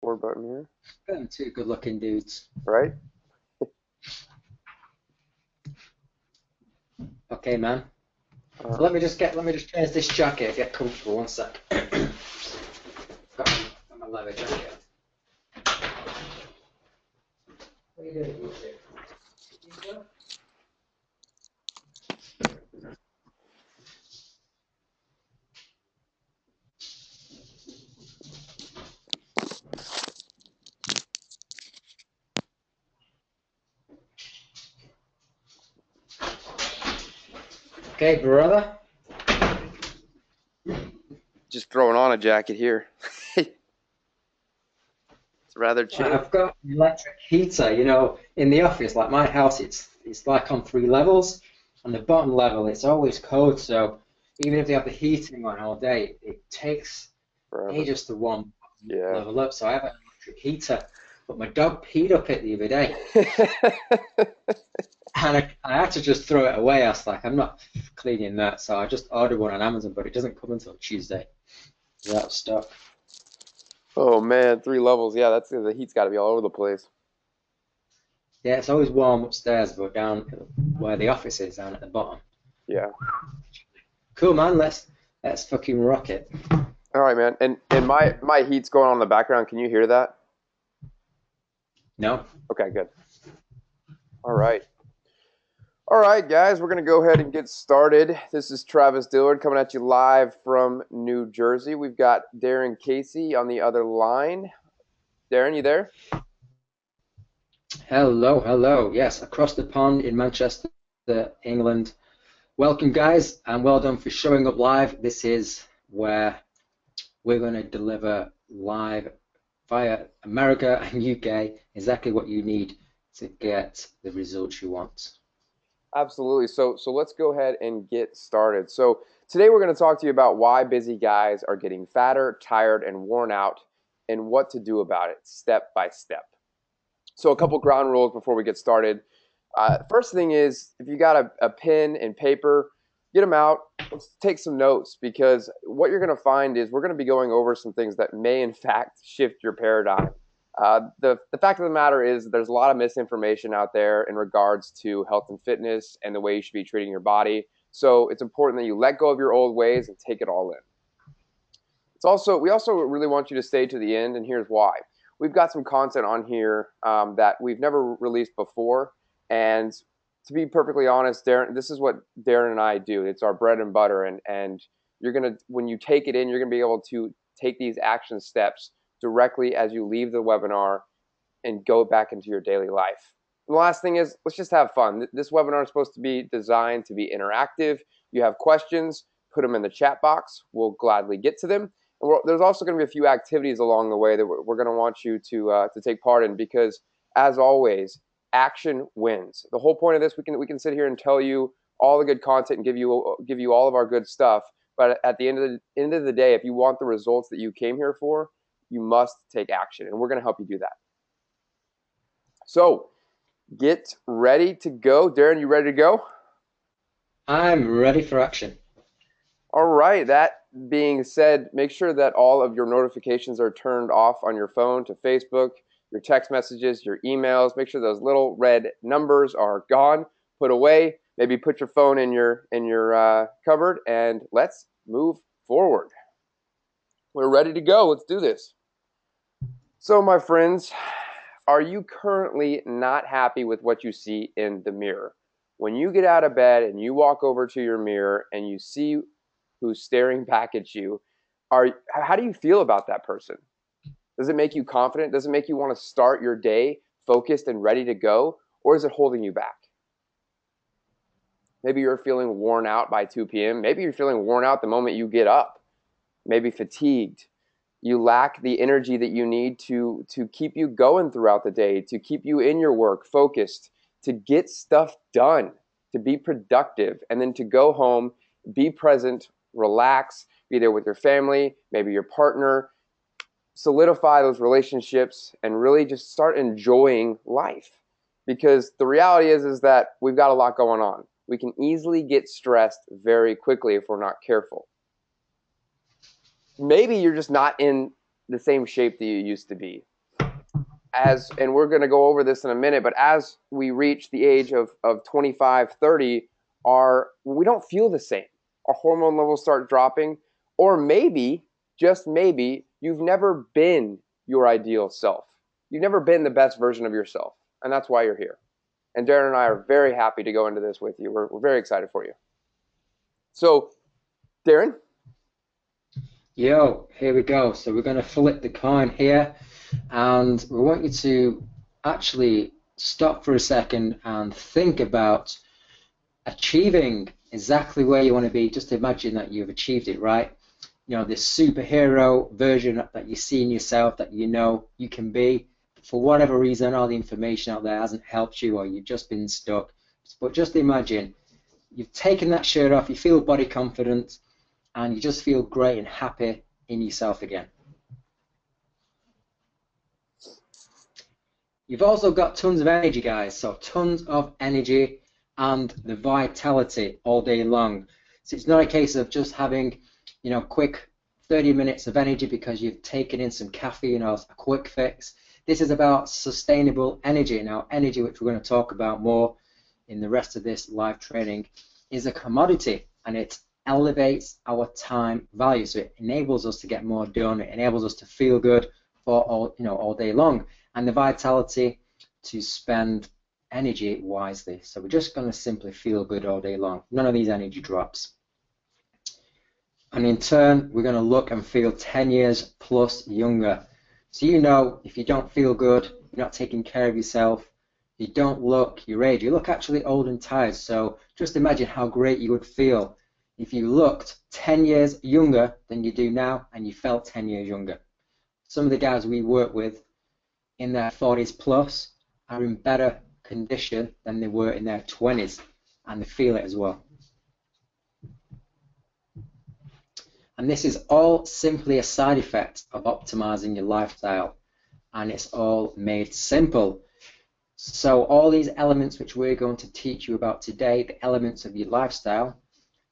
record button here, Them two good-looking dudes. right? Okay, man. Uh, Let me just change this jacket. Get comfortable. One sec. got my leather jacket. What are you doing? Okay, brother. just throwing on a jacket here. It's rather chilly. I've got an electric heater. In the office, like my house, it's like on three levels. On the bottom level, it's always cold. So even if they have the heating on all day, it takes Forever. ages to warm Yeah. level up. So I have an electric heater. But my dog peed up it the other day. And I had to just throw it away. I was like, I'm not cleaning that. So I just ordered one on Amazon, but it doesn't come until Tuesday. It's out of stock. Oh man, 3 levels. Yeah, that's the heat's got to be all over the place. Yeah, it's always warm upstairs, but down where the office is, down at the bottom. Yeah. Cool, man. Let's fucking rock it. All right, man. And my heat's going on in the background. Can you hear that? No? Okay, good. All right. All right, guys, we're going to go ahead and get started. This is Travis Dillard coming at you live from New Jersey. We've got Darren Casey on the other line. Darren, you there? Hello, hello. Yes, across the pond in Manchester, England. Welcome, guys, and well done for showing up live. This is where we're going to deliver live via America and UK exactly what you need to get the results you want. Absolutely. So let's go ahead and get started. So today we're going to talk to you about why busy guys are getting fatter, tired, and worn out, and what to do about it step by step. So a couple ground rules before we get started. First thing is, if you got a pen and paper, get them out. Let's take some notes, because what you're going to find is we're going to be going over some things that may in fact shift your paradigm. The fact of the matter is there's a lot of misinformation out there in regards to health and fitness and the way you should be treating your body. So it's important that you let go of your old ways and take it all in. We also really want you to stay to the end, and here's why. We've got some content on here that we've never released before, and to be perfectly honest, Darren, this is what Darren and I do. It's our bread and butter, and when you take it in, you're gonna be able to take these action steps directly as you leave the webinar and go back into your daily life. And the last thing is, let's just have fun. This webinar is supposed to be designed to be interactive. You have questions, put them in the chat box. We'll gladly get to them. And there's also going to be a few activities along the way that we're going to want you to take part in, because, as always, action wins. The whole point of this, we can sit here and tell you all the good content and give you all of our good stuff. But at the end of the day, if you want the results that you came here for, you must take action, and we're going to help you do that. So get ready to go. Darren, you ready to go? I'm ready for action. All right. That being said, make sure that all of your notifications are turned off on your phone, to Facebook, your text messages, your emails. Make sure those little red numbers are gone, put away. Maybe put your phone in your cupboard, and let's move forward. We're ready to go. Let's do this. So, my friends, are you currently not happy with what you see in the mirror? When you get out of bed and you walk over to your mirror and you see who's staring back at you, how do you feel about that person? Does it make you confident? Does it make you want to start your day focused and ready to go? Or is it holding you back? Maybe you're feeling worn out by 2 p.m. Maybe you're feeling worn out the moment you get up. Maybe fatigued. You lack the energy that you need to keep you going throughout the day, to keep you in your work, focused, to get stuff done, to be productive, and then to go home, be present, relax, be there with your family, maybe your partner, solidify those relationships, and really just start enjoying life. Because the reality is that we've got a lot going on. We can easily get stressed very quickly if we're not careful. Maybe you're just not in the same shape that you used to be. and we're going to go over this in a minute, but as we reach the age of 25, 30, we don't feel the same. Our hormone levels start dropping, or maybe, just maybe, you've never been your ideal self. You've never been the best version of yourself, and that's why you're here. And Darren and I are very happy to go into this with you. We're very excited for you. So, Darren? Yo, here we go. So we're going to flip the coin here, and we want you to actually stop for a second and think about achieving exactly where you want to be. Just imagine that you've achieved it, right? You know, this superhero version that you see in yourself, that you know you can be. For whatever reason, all the information out there hasn't helped you, or you've just been stuck. But just imagine you've taken that shirt off, you feel body confident, and you just feel great and happy in yourself again. You've also got tons of energy, guys, so tons of energy and the vitality all day long. So it's not a case of just having, you know, quick 30 minutes of energy because you've taken in some caffeine or a quick fix. This is about sustainable energy. Now, energy, which we're going to talk about more in the rest of this live training, is a commodity, and it elevates our time value. So it enables us to get more done. It enables us to feel good for all day long, and the vitality to spend energy wisely. So we're just going to simply feel good all day long. None of these energy drops. And in turn, we're going to look and feel 10 years plus younger. So you know, if you don't feel good, you're not taking care of yourself, you don't look your age, you look actually old and tired. So just imagine how great you would feel if you looked 10 years younger than you do now and you felt 10 years younger. Some of the guys we work with in their 40s plus are in better condition than they were in their 20s, and they feel it as well. And this is all simply a side effect of optimizing your lifestyle, and it's all made simple. So all these elements which we're going to teach you about today, the elements of your lifestyle,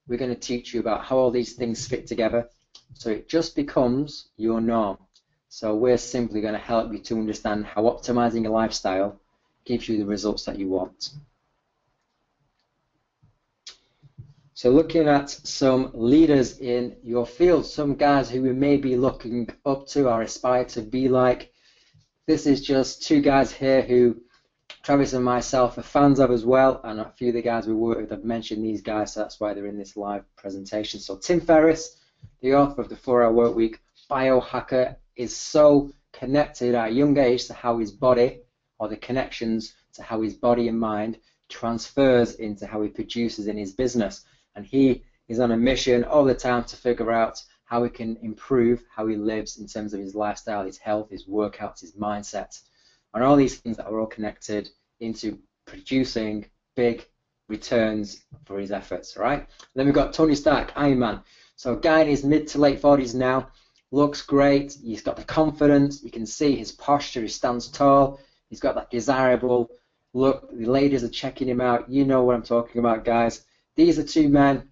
we're going to teach you about how all these things fit together, so it just becomes your norm. So we're simply going to help you to understand how optimizing your lifestyle gives you the results that you want. So looking at some leaders in your field, some guys who we may be looking up to or aspire to be like. This is just two guys here who Travis and myself are fans of as well, and a few of the guys we work with have mentioned these guys, so that's why they're in this live presentation. So Tim Ferriss, the author of the 4-Hour Workweek, biohacker, is so connected at a young age to how his body, or the connections to how his body and mind transfers into how he produces in his business. And he is on a mission all the time to figure out how he can improve how he lives in terms of his lifestyle, his health, his workouts, his mindset, and all these things that are all connected into producing big returns for his efforts, right? Then we've got Tony Stark, Iron Man. So a guy in his mid to late 40s now, looks great, he's got the confidence, you can see his posture, he stands tall, he's got that desirable look, the ladies are checking him out, you know what I'm talking about, guys. These are two men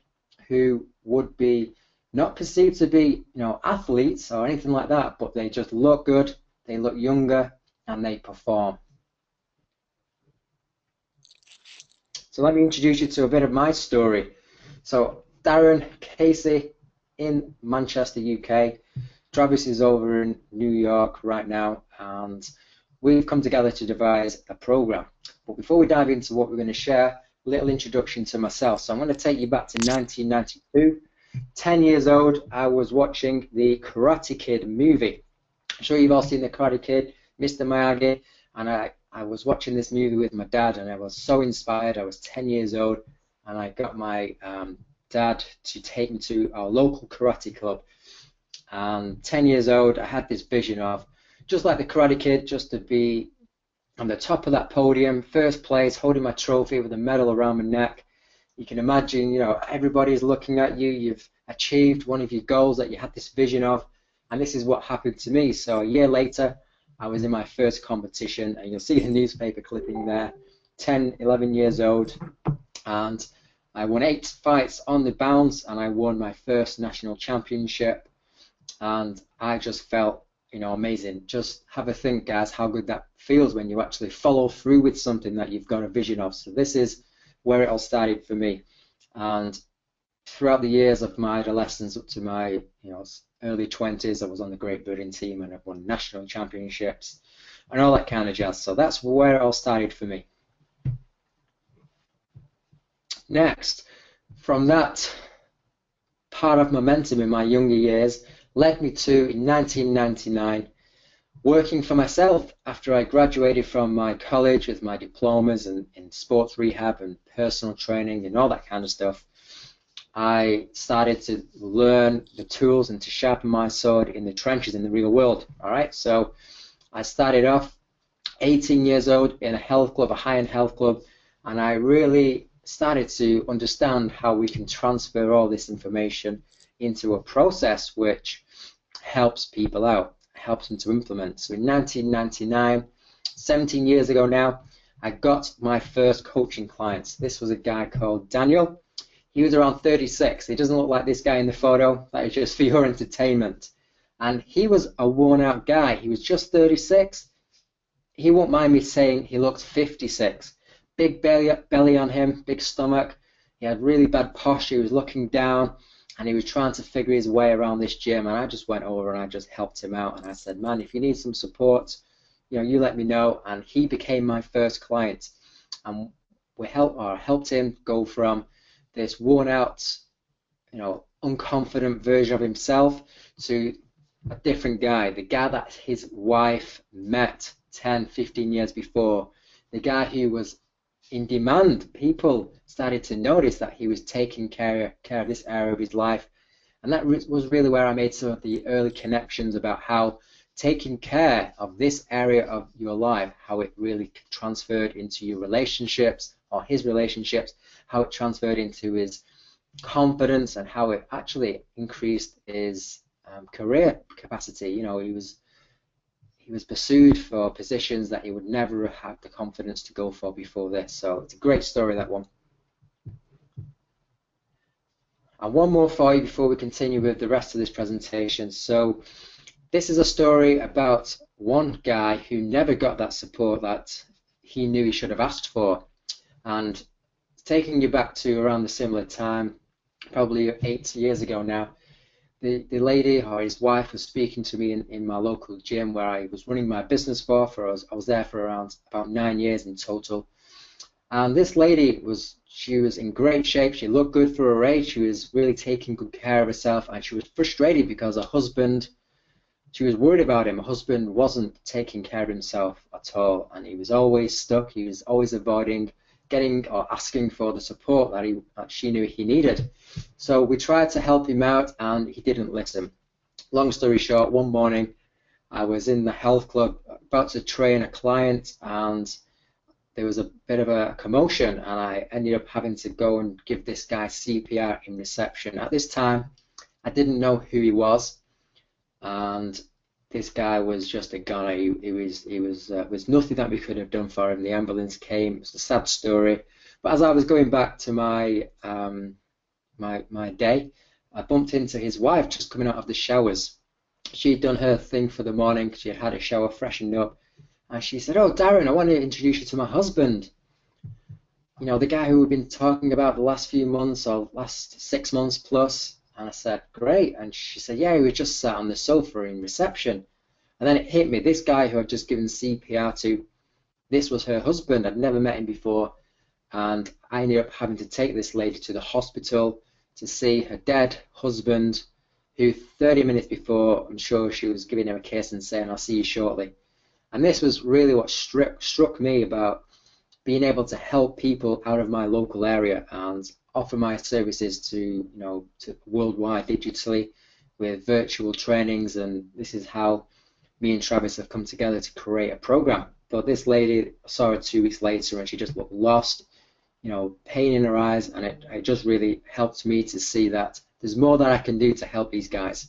who would be not perceived to be, athletes or anything like that, but they just look good, they look younger, and they perform. So let me introduce you to a bit of my story. So Darren, Casey in Manchester, UK. Travis is over in New York right now, and we've come together to devise a program. But before we dive into what we're going to share, a little introduction to myself. So I'm going to take you back to 1992. 10 years old, I was watching the Karate Kid movie. I'm sure you've all seen the Karate Kid, Mr. Miyagi, and I was watching this movie with my dad, and I was so inspired. I was 10 years old, and I got my dad to take me to our local karate club. And 10 years old, I had this vision of, just like the Karate Kid, just to be on the top of that podium, first place, holding my trophy with a medal around my neck. You can imagine, everybody's looking at you. You've achieved one of your goals that you had this vision of, and this is what happened to me. So a year later, I was in my first competition, and you'll see the newspaper clipping there, 10, 11 years old, and I won 8 fights on the bounce, and I won my first national championship, and I just felt amazing. Just have a think, guys, how good that feels when you actually follow through with something that you've got a vision of. So this is where it all started for me. And throughout the years of my adolescence up to my early 20s, I was on the Great Britain team and I've won national championships and all that kind of jazz. So that's where it all started for me. Next, from that part of momentum in my younger years led me to, in 1999, working for myself after I graduated from my college with my diplomas in sports rehab and personal training and all that kind of stuff. I started to learn the tools and to sharpen my sword in the trenches in the real world. All right, so I started off 18 years old in a health club, a high-end health club, and I really started to understand how we can transfer all this information into a process which helps people out, helps them to implement. So in 1999, 17 years ago now, I got my first coaching clients. This was a guy called Daniel. He was around 36. He doesn't look like this guy in the photo. That is just for your entertainment. And he was a worn-out guy. He was just 36. He won't mind me saying he looked 56. Big belly on him, big stomach. He had really bad posture. He was looking down, and he was trying to figure his way around this gym. And I just went over and I just helped him out. And I said, man, if you need some support, you let me know. And he became my first client. And I helped him go from this worn-out, unconfident version of himself to a different guy, the guy that his wife met 10, 15 years before, the guy who was in demand. People started to notice that he was taking care of this area of his life, and that was really where I made some of the early connections about how taking care of this area of your life, how it really transferred into your relationships or his relationships, how it transferred into his confidence, and how it actually increased his career capacity. He was pursued for positions that he would never have had the confidence to go for before this. So it's a great story, that one. And one more for you before we continue with the rest of this presentation. So this is a story about one guy who never got that support that he knew he should have asked for. And taking you back to around the similar time, probably 8 years ago now, the lady or his wife was speaking to me in my local gym where I was running my business for. I was there for around about 9 years in total. And this lady she was in great shape. She looked good for her age. She was really taking good care of herself, and she was frustrated because she was worried about him. Her husband wasn't taking care of himself at all, and he was always stuck. He was always avoiding getting or asking for the support that she knew he needed. So we tried to help him out, and he didn't listen. Long story short, one morning I was in the health club about to train a client, and there was a bit of a commotion, and I ended up having to go and give this guy CPR in reception. At this time, I didn't know who he was, and this guy was just a goner. He was nothing that we could have done for him. The ambulance came. It's a sad story. But as I was going back to my my day, I bumped into his wife just coming out of the showers. She'd done her thing for the morning. She had had a shower, freshened up, and she said, "Oh, Darren, I want to introduce you to my husband. The guy who we've been talking about the last few months or last 6 months plus." And I said, "Great." And she said, "Yeah, he was just sat on the sofa in reception." And then it hit me, this guy who I'd just given CPR to, this was her husband. I'd never met him before. And I ended up having to take this lady to the hospital to see her dead husband, who 30 minutes before, I'm sure she was giving him a kiss and saying, "I'll see you shortly." And this was really what struck me about being able to help people out of my local area and offer my services to worldwide digitally with virtual trainings. And this is how me and Travis have come together to create a program. But this lady, I saw her 2 weeks later, and she just looked lost, pain in her eyes, and it just really helped me to see that there's more that I can do to help these guys.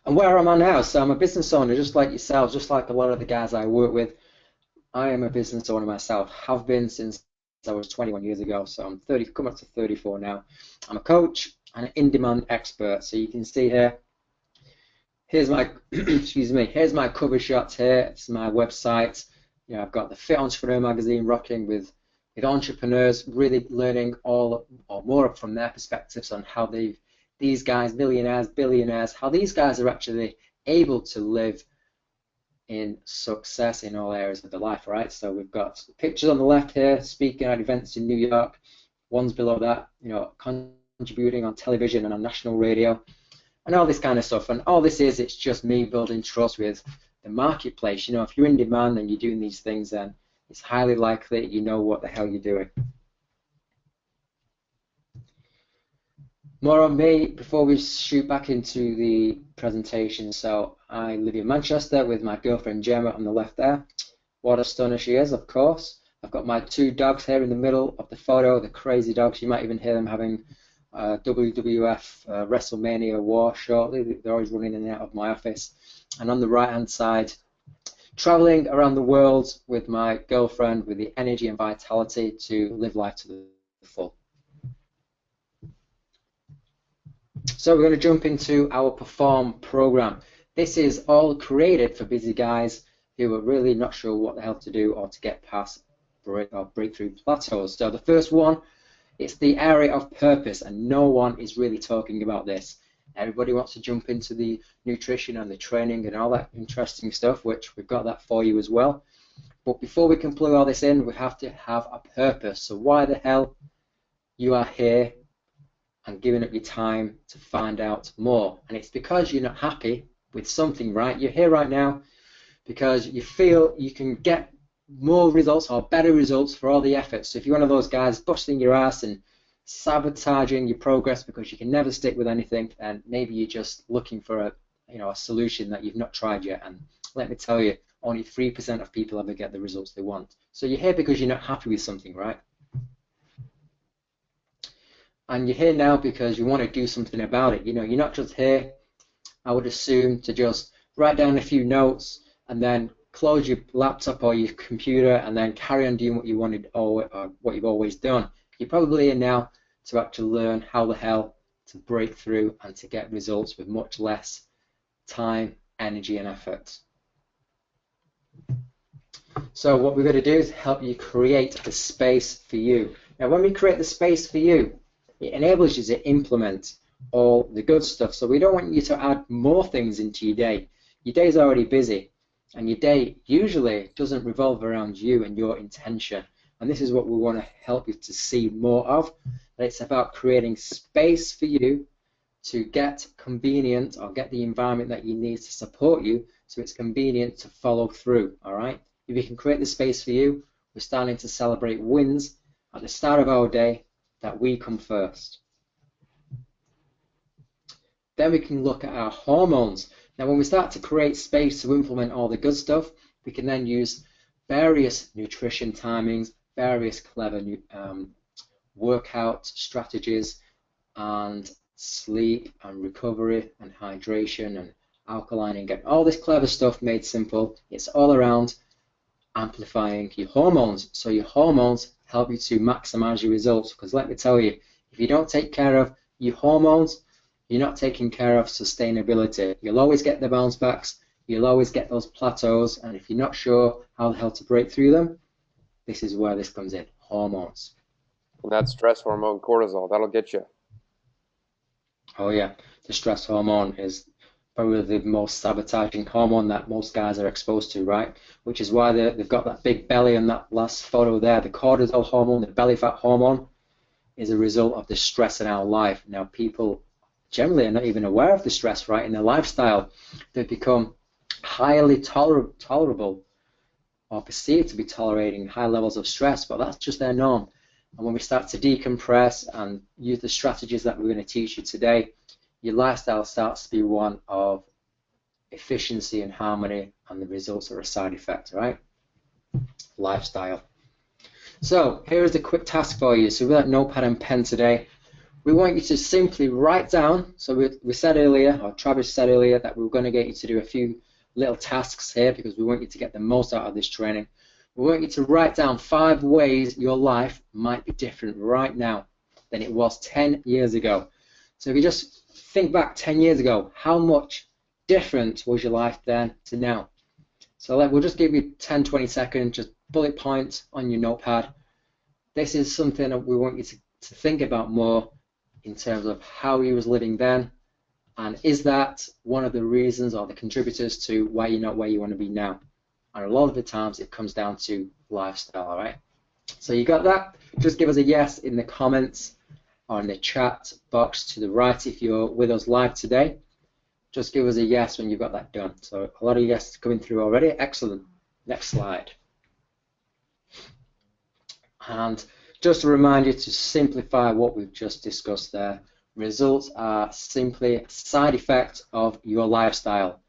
And where am I now? So I'm a business owner, just like yourselves, just like a lot of the guys I work with. I am a business owner myself, have been since I was 21 years ago, so I'm 30, coming up to 34 now. I'm a coach, an in-demand expert. So you can see here, here's my excuse me, here's my cover shots here. It's my website. You know, I've got the Fit Entrepreneur magazine rocking with entrepreneurs, really learning all or more from their perspectives on how these guys, millionaires, billionaires, how these guys are actually able to live in success in all areas of their life, right? So we've got pictures on the left here, speaking at events in New York. One's below that, you know, contributing on television and on national radio, and all this kind of stuff. And all this is, it's just me building trust with the marketplace. You know, if you're in demand and you're doing these things, then it's highly likely that you know what the hell you're doing. More on me before we shoot back into the presentation. So I live in Manchester with my girlfriend Gemma on the left there. What a stunner she is, of course. I've got my two dogs here in the middle of the photo, the crazy dogs. You might even hear them having WWF WrestleMania war shortly. They're always running in and out of my office. And on the right-hand side, traveling around the world with my girlfriend with the energy and vitality to live life to the full. So we're going to jump into our Perform program. This is all created for busy guys who are really not sure what the hell to do or to get past breakthrough plateaus. So the first one, it's the area of purpose, and no one is really talking about this. Everybody wants to jump into the nutrition and the training and all that interesting stuff, which we've got that for you as well. But before we can plug all this in, we have to have a purpose. So why the hell you are here and giving up your time to find out more? And it's because you're not happy with something, right? You're here right now because you feel you can get more results or better results for all the effort. So if you're one of those guys busting your ass and sabotaging your progress because you can never stick with anything, and maybe you're just looking for a solution that you've not tried yet, and let me tell you, only 3% of people ever get the results they want. So you're here because you're not happy with something, right? And you're here now because you want to do something about it. You know, you're not just here, I would assume, to just write down a few notes and then close your laptop or your computer and then carry on doing what you wanted or what you've always done. You're probably here now to actually learn how the hell to break through and to get results with much less time, energy, and effort. So what we're going to do is help you create the space for you. Now, when we create the space for you, it enables you to implement all the good stuff. So we don't want you to add more things into your day. Your day's already busy, and your day usually doesn't revolve around you and your intention. And this is what we want to help you to see more of. It's about creating space for you to get convenient or get the environment that you need to support you so it's convenient to follow through, all right? If you can create the space for you, we're starting to celebrate wins at the start of our day that we come first. Then we can look at our hormones. Now, when we start to create space to implement all the good stuff, we can then use various nutrition timings, various clever workout strategies, and sleep and recovery and hydration and alkalining, get all this clever stuff made simple. It's all around amplifying your hormones. So your hormones help you to maximize your results, because let me tell you, if you don't take care of your hormones, you're not taking care of sustainability. You'll always get the bounce backs, you'll always get those plateaus, and if you're not sure how the hell to break through them, this is where this comes in, hormones. And that stress hormone, cortisol, that'll get you. Oh yeah, the stress hormone is probably the most sabotaging hormone that most guys are exposed to, right? Which is why they've got that big belly in that last photo there. The cortisol hormone, the belly fat hormone, is a result of the stress in our life. Now, people generally are not even aware of the stress, right? In their lifestyle, they've become highly tolerable or perceived to be tolerating high levels of stress, but that's just their norm. And when we start to decompress and use the strategies that we're going to teach you today, your lifestyle starts to be one of efficiency and harmony, and the results are a side effect, right? Lifestyle. So here is a quick task for you. So with that notepad and pen today, we want you to simply write down, so we said earlier, or Travis said earlier, that we were going to get you to do a few little tasks here because we want you to get the most out of this training. We want you to write down 5 ways your life might be different right now than it was 10 years ago. So if you just think back 10 years ago, how much different was your life then to now? So we'll just give you 10, 20 seconds, just bullet points on your notepad. This is something that we want you to think about more in terms of how you was living then, and is that one of the reasons or the contributors to why you're not where you want to be now? And a lot of the times it comes down to lifestyle, all right? So you got that? Just give us a yes in the comments or in the chat box to the right if you're with us live today. Just give us a yes when you've got that done. So a lot of yeses coming through already. Excellent. Next slide. And just to remind you to simplify what we've just discussed there, results are simply a side effect of your lifestyle.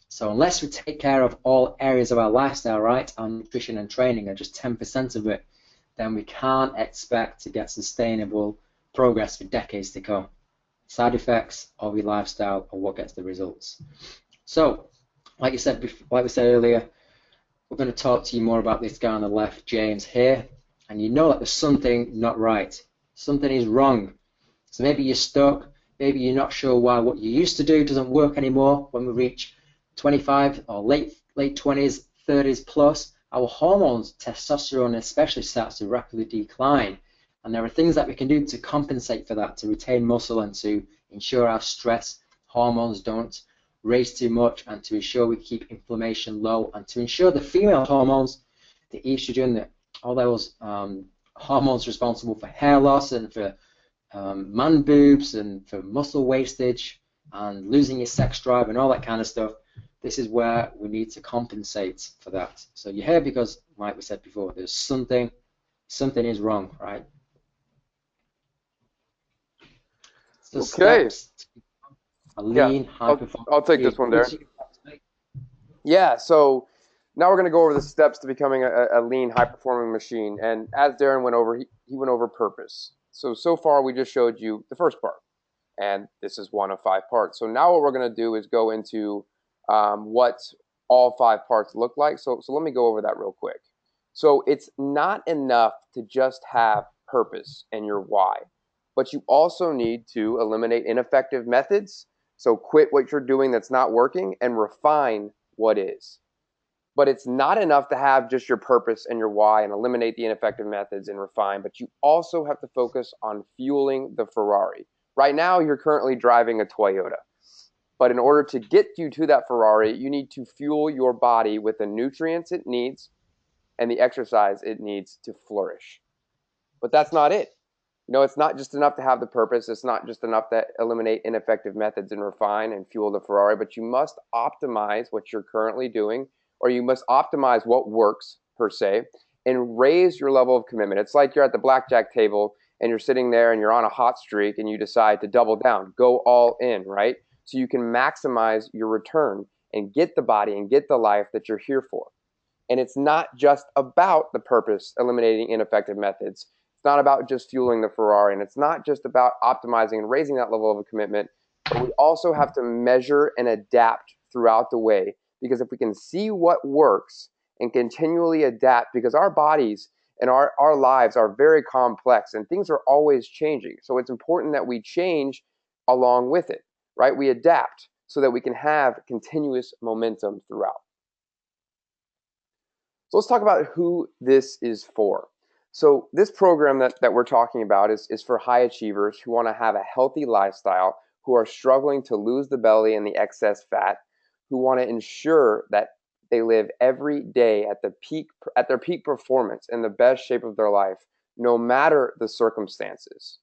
So unless we take care of all areas of our lifestyle, right, our nutrition and training are just 10% of it, then we can't expect to get sustainable progress for decades to come. Side effects of your lifestyle are what gets the results. So, like we said earlier, we're going to talk to you more about this guy on the left, James here, and you know that there's something not right. Something is wrong. So maybe you're stuck, maybe you're not sure why what you used to do doesn't work anymore. When we reach 25 or late 20s, 30s plus, our hormones, testosterone especially, starts to rapidly decline. And there are things that we can do to compensate for that, to retain muscle and to ensure our stress hormones don't raise too much, and to ensure we keep inflammation low, and to ensure the female hormones, the estrogen, all those hormones responsible for hair loss and for man boobs and for muscle wastage and losing your sex drive and all that kind of stuff. This is where we need to compensate for that. So you're here because, like we said before, there's something is wrong, right? So Okay. A lean, high-performance. I'll take this one, Darren. Yeah, so now we're going to go over the steps to becoming a lean, high-performing machine. And as Darren went over, he went over purpose. So far, we just showed you the first part. And this is one of 5 parts. So now what we're going to do is go into what all 5 parts look like. So let me go over that real quick. So it's not enough to just have purpose and your why, but you also need to eliminate ineffective methods. So quit what you're doing that's not working and refine what is. But it's not enough to have just your purpose and your why and eliminate the ineffective methods and refine, but you also have to focus on fueling the Ferrari. Right now, you're currently driving a Toyota. But in order to get you to that Ferrari, you need to fuel your body with the nutrients it needs and the exercise it needs to flourish. But that's not it. You know, it's not just enough to have the purpose. It's not just enough to eliminate ineffective methods and refine and fuel the Ferrari, but you must optimize what you're currently doing, or you must optimize what works, per se, and raise your level of commitment. It's like you're at the blackjack table and you're sitting there and you're on a hot streak and you decide to double down, go all in, right? So you can maximize your return and get the body and get the life that you're here for. And it's not just about the purpose, eliminating ineffective methods. It's not about just fueling the Ferrari, and it's not just about optimizing and raising that level of a commitment, but we also have to measure and adapt throughout the way. Because if we can see what works and continually adapt, because our bodies and our lives are very complex and things are always changing. So it's important that we change along with it, right? We adapt so that we can have continuous momentum throughout. So let's talk about who this is for. So this program that we're talking about is for high achievers who want to have a healthy lifestyle, who are struggling to lose the belly and the excess fat, who want to ensure that they live every day at their peak performance in the best shape of their life, no matter the circumstances.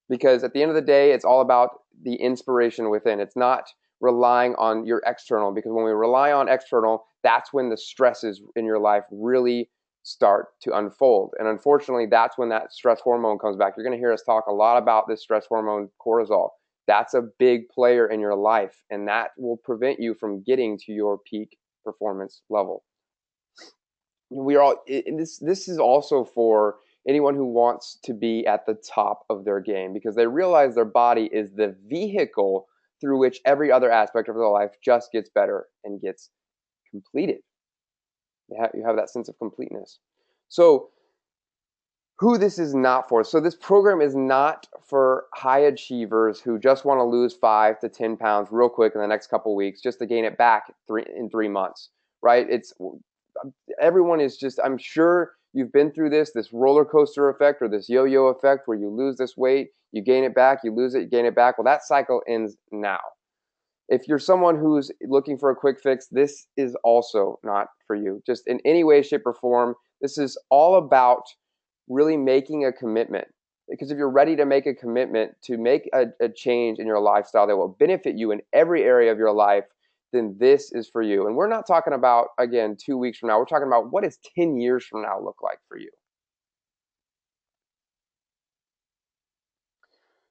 Because at the end of the day, it's all about the inspiration within. It's not relying on your external, because when we rely on external, that's when the stresses in your life really start to unfold. And unfortunately, that's when that stress hormone comes back. You're going to hear us talk a lot about this stress hormone, cortisol. That's a big player in your life, and that will prevent you from getting to your peak performance level. We are all, this is also for anyone who wants to be at the top of their game, because they realize their body is the vehicle through which every other aspect of their life just gets better and gets completed. You have that sense of completeness. So who this is not for. So this program is not for high achievers who just want to lose 5 to 10 pounds real quick in the next couple of weeks just to gain it back in 3 months, right? It's everyone is just, I'm sure you've been through this roller coaster effect or this yo-yo effect where you lose this weight, you gain it back, you lose it, you gain it back. Well, that cycle ends now. If you're someone who's looking for a quick fix, this is also not for you. Just in any way, shape, or form, this is all about really making a commitment. Because if you're ready to make a commitment to make a change in your lifestyle that will benefit you in every area of your life, then this is for you. And we're not talking about, again, 2 weeks from now. We're talking about what does 10 years from now look like for you?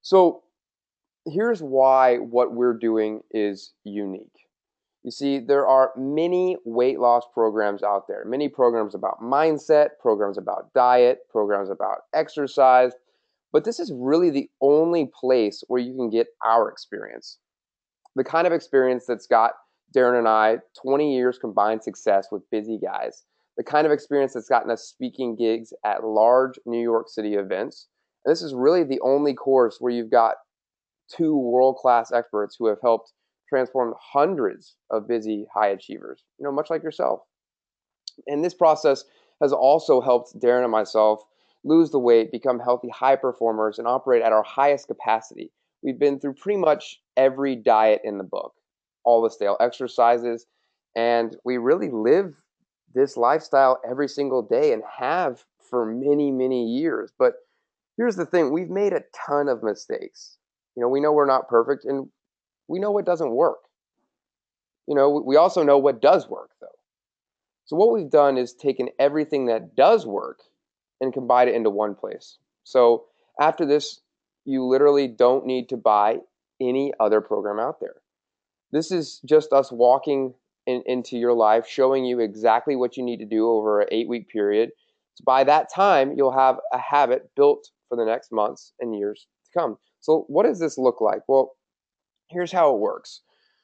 So here's why what we're doing is unique. You see, there are many weight loss programs out there, many programs about mindset, programs about diet, programs about exercise, but this is really the only place where you can get our experience. The kind of experience that's got Darren and I 20 years combined success with busy guys, the kind of experience that's gotten us speaking gigs at large New York City events. And this is really the only course where you've got two world-class experts who have helped transform hundreds of busy high achievers, much like yourself. And this process has also helped Darren and myself lose the weight, become healthy high performers, and operate at our highest capacity. We've been through pretty much every diet in the book, all the stale exercises, and we really live this lifestyle every single day and have for many, many years. But here's the thing, we've made a ton of mistakes. We know we're not perfect, and we know what doesn't work. We also know what does work, though. So what we've done is taken everything that does work and combined it into one place. So after this, you literally don't need to buy any other program out there. This is just us walking into your life, showing you exactly what you need to do over an 8-week period. So by that time, you'll have a habit built for the next months and years to come. So what does this look like? Well, here's how it works.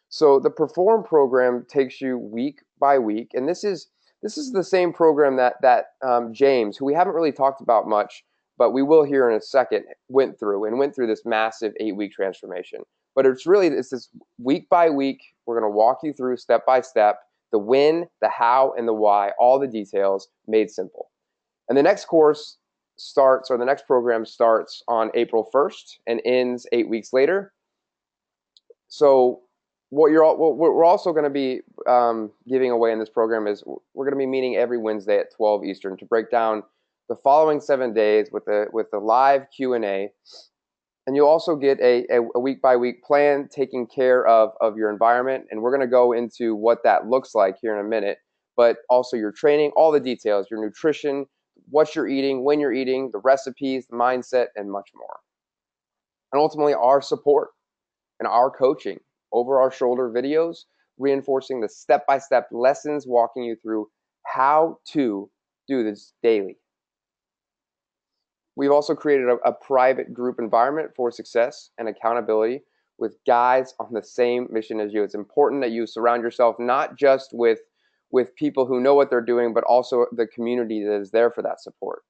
So the Perform program takes you week by week, and this is the same program that James, who we haven't really talked about much, but we will here in a second, went through this massive 8-week transformation. But it's this week by week. We're going to walk you through step by step the when, the how, and the why, all the details made simple. And the next course starts, or the next program starts on April 1st and ends 8 weeks later. So what we're also going to be giving away in this program is we're going to be meeting every Wednesday at 12 Eastern to break down the following 7 days with the live Q&A. And you'll also get a week by week plan taking care of your environment. And we're going to go into what that looks like here in a minute, but also your training, all the details, your nutrition, what you're eating, when you're eating, the recipes, the mindset, and much more. And ultimately our support and our coaching over our shoulder videos, reinforcing the step-by-step lessons, walking you through how to do this daily. We've also created a private group environment for success and accountability with guys on the same mission as you. It's important that you surround yourself not just with people who know what they're doing, but also the community that is there for that support.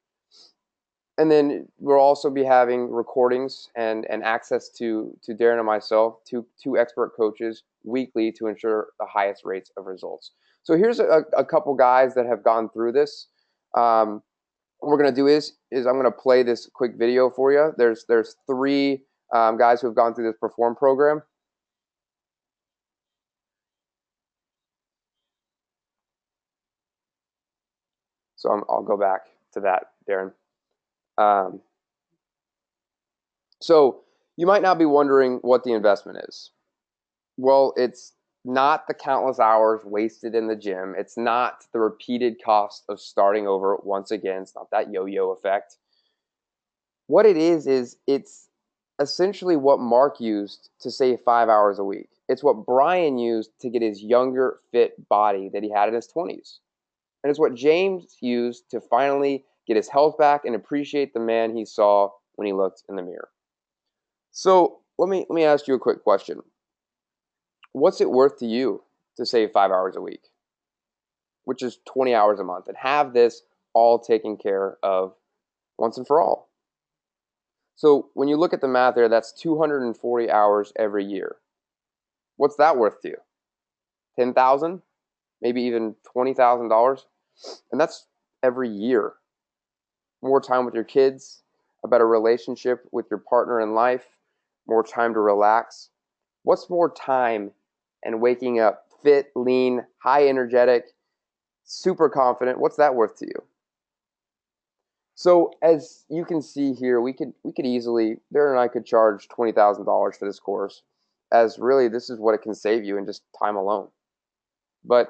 And then we'll also be having recordings and access to Darren and myself, two expert coaches weekly to ensure the highest rates of results. So here's a couple guys that have gone through this. What we're going to do is I'm going to play this quick video for you. There's 3 guys who have gone through this Perform program. So I'll go back to that, Darren. So you might now be wondering what the investment is. Well, it's not the countless hours wasted in the gym. It's not the repeated cost of starting over once again. It's not that yo-yo effect. What it is it's essentially what Mark used to save 5 hours a week. It's what Brian used to get his younger, fit body that he had in his 20s. And it's what James used to finally get his health back and appreciate the man he saw when he looked in the mirror. So let me ask you a quick question. What's it worth to you to save 5 hours a week, which is 20 hours a month, and have this all taken care of once and for all. So when you look at the math there, that's 240 hours every year. What's that worth to you? 10,000? Maybe even $20,000? And that's every year. More time with your kids, a better relationship with your partner in life, more time to relax. What's more time and waking up fit, lean, high energetic, super confident? What's that worth to you? So as you can see here, we could easily, Darren and I could charge $20,000 for this course, as really this is what it can save you in just time alone. But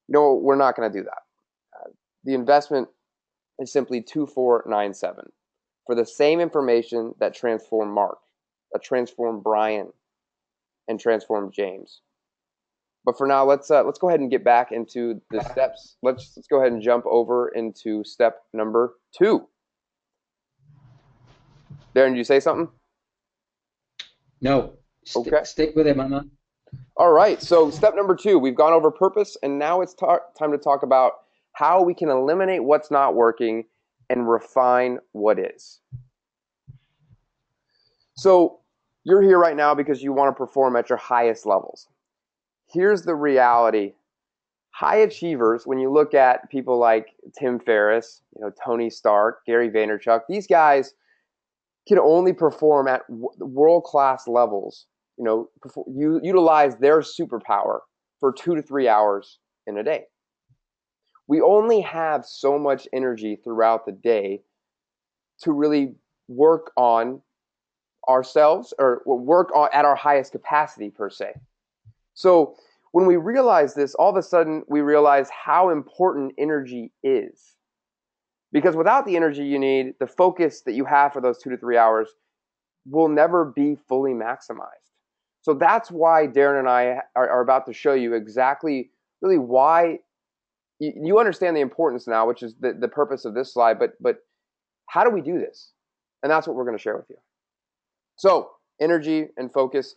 we're not going to do that. The investment is simply 2497 for the same information that transformed Mark, that transformed Brian, and transformed James. But for now, let's go ahead and get back into the steps. Let's go ahead and jump over into step number 2. Darren, did you say something? No, Okay. stick with it, my man. All right. So step number 2, we've gone over purpose, and now it's time to talk about how we can eliminate what's not working and refine what is. So you're here right now because you want to perform at your highest levels. Here's the reality. High achievers, when you look at people like Tim Ferriss, Tony Stark, Gary Vaynerchuk, these guys can only perform at world-class levels, utilize their superpower for 2 to 3 hours in a day. We only have so much energy throughout the day to really work on ourselves or work on at our highest capacity per se. So when we realize this, all of a sudden we realize how important energy is. Because without the energy you need, the focus that you have for those 2 to 3 hours will never be fully maximized. So that's why Darren and I are about to show you exactly really why you understand the importance now, which is the purpose of this slide, but how do we do this? And that's what we're going to share with you. So energy and focus,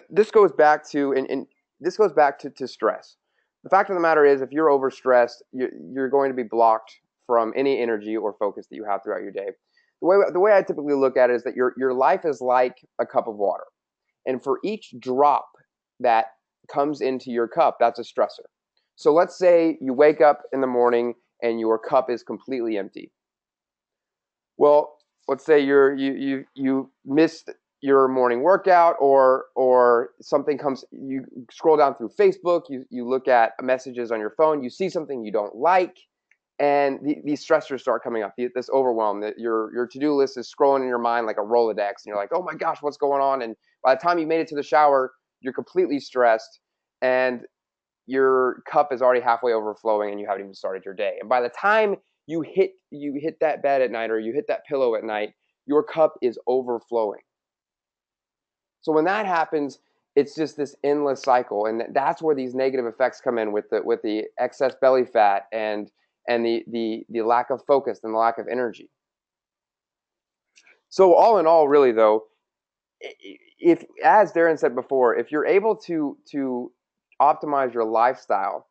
this goes back to, and this goes back to stress. The fact of the matter is, if you're overstressed, you're going to be blocked from any energy or focus that you have throughout your day. The way I typically look at it is that your life is like a cup of water. And for each drop that comes into your cup, that's a stressor. So let's say you wake up in the morning and your cup is completely empty. Well, let's say you missed your morning workout or something comes, you scroll down through Facebook, you look at messages on your phone, you see something you don't like, and these stressors start coming up, this overwhelm, that your to-do list is scrolling in your mind like a Rolodex, and you're like, oh my gosh, what's going on? And by the time you made it to the shower, you're completely stressed, and your cup is already halfway overflowing, and you haven't even started your day. And by the time you hit that bed at night, or you hit that pillow at night, your cup is overflowing. So when that happens, it's just this endless cycle, and that's where these negative effects come in with the excess belly fat and the lack of focus and the lack of energy. So all in all, really though, if, as Darren said before, if you're able to optimize your lifestyle,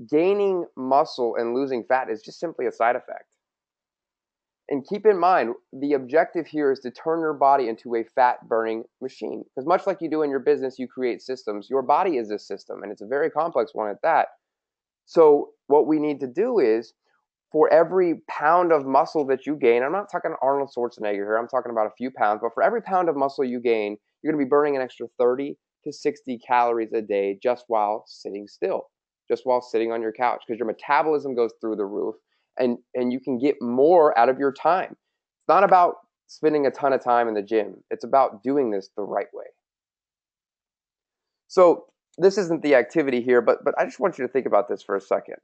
gaining muscle and losing fat is just simply a side effect. And keep in mind, the objective here is to turn your body into a fat-burning machine. Because much like you do in your business, you create systems. Your body is a system, and it's a very complex one at that. So what we need to do is, for every pound of muscle that you gain, I'm not talking Arnold Schwarzenegger here, I'm talking about a few pounds, but for every pound of muscle you gain, you're going to be burning an extra 30 to 60 calories a day just while sitting still, just while sitting on your couch, because your metabolism goes through the roof, and you can get more out of your time. It's not about spending a ton of time in the gym. It's about doing this the right way. So this isn't the activity here, but I just want you to think about this for a second.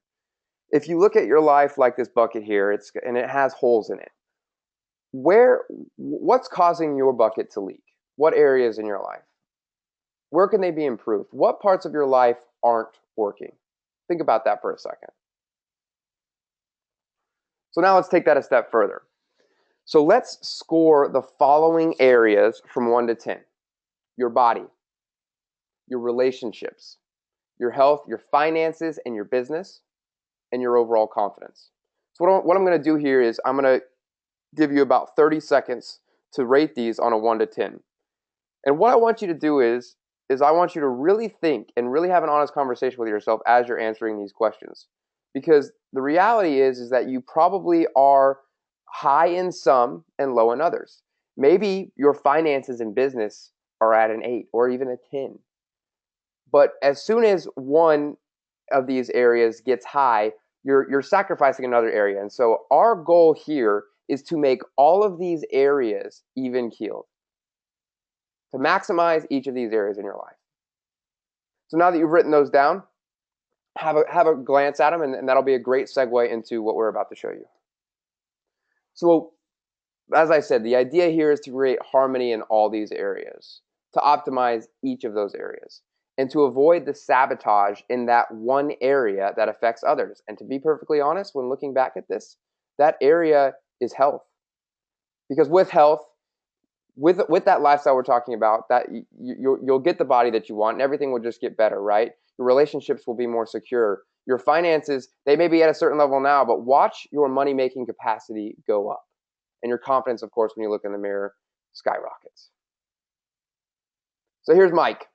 If you look at your life like this bucket here, and it has holes in it, what's causing your bucket to leak? What areas in your life? Where can they be improved? What parts of your life aren't working? Think about that for a second. So now let's take that a step further. So let's score the following areas from 1 to 10. Your body, your relationships, your health, your finances, and your business, and your overall confidence. So what I'm going to do here is I'm going to give you about 30 seconds to rate these on a 1 to 10. And what I want you to do is I want you to really think and really have an honest conversation with yourself as you're answering these questions. Because the reality is that you probably are high in some and low in others. Maybe your finances and business are at an 8 or even a 10. But as soon as one of these areas gets high, you're sacrificing another area. And so our goal here is to make all of these areas even keeled, to maximize each of these areas in your life. So now that you've written those down, have a glance at them, and that'll be a great segue into what we're about to show you. So, as I said, the idea here is to create harmony in all these areas, to optimize each of those areas, and to avoid the sabotage in that one area that affects others. And to be perfectly honest, when looking back at this, that area is health. Because with health, with that lifestyle we're talking about, that you'll get the body that you want, and everything will just get better, right? Your relationships will be more secure. Your finances, they may be at a certain level now, but watch your money-making capacity go up. And your confidence, of course, when you look in the mirror, skyrockets. So here's Mike.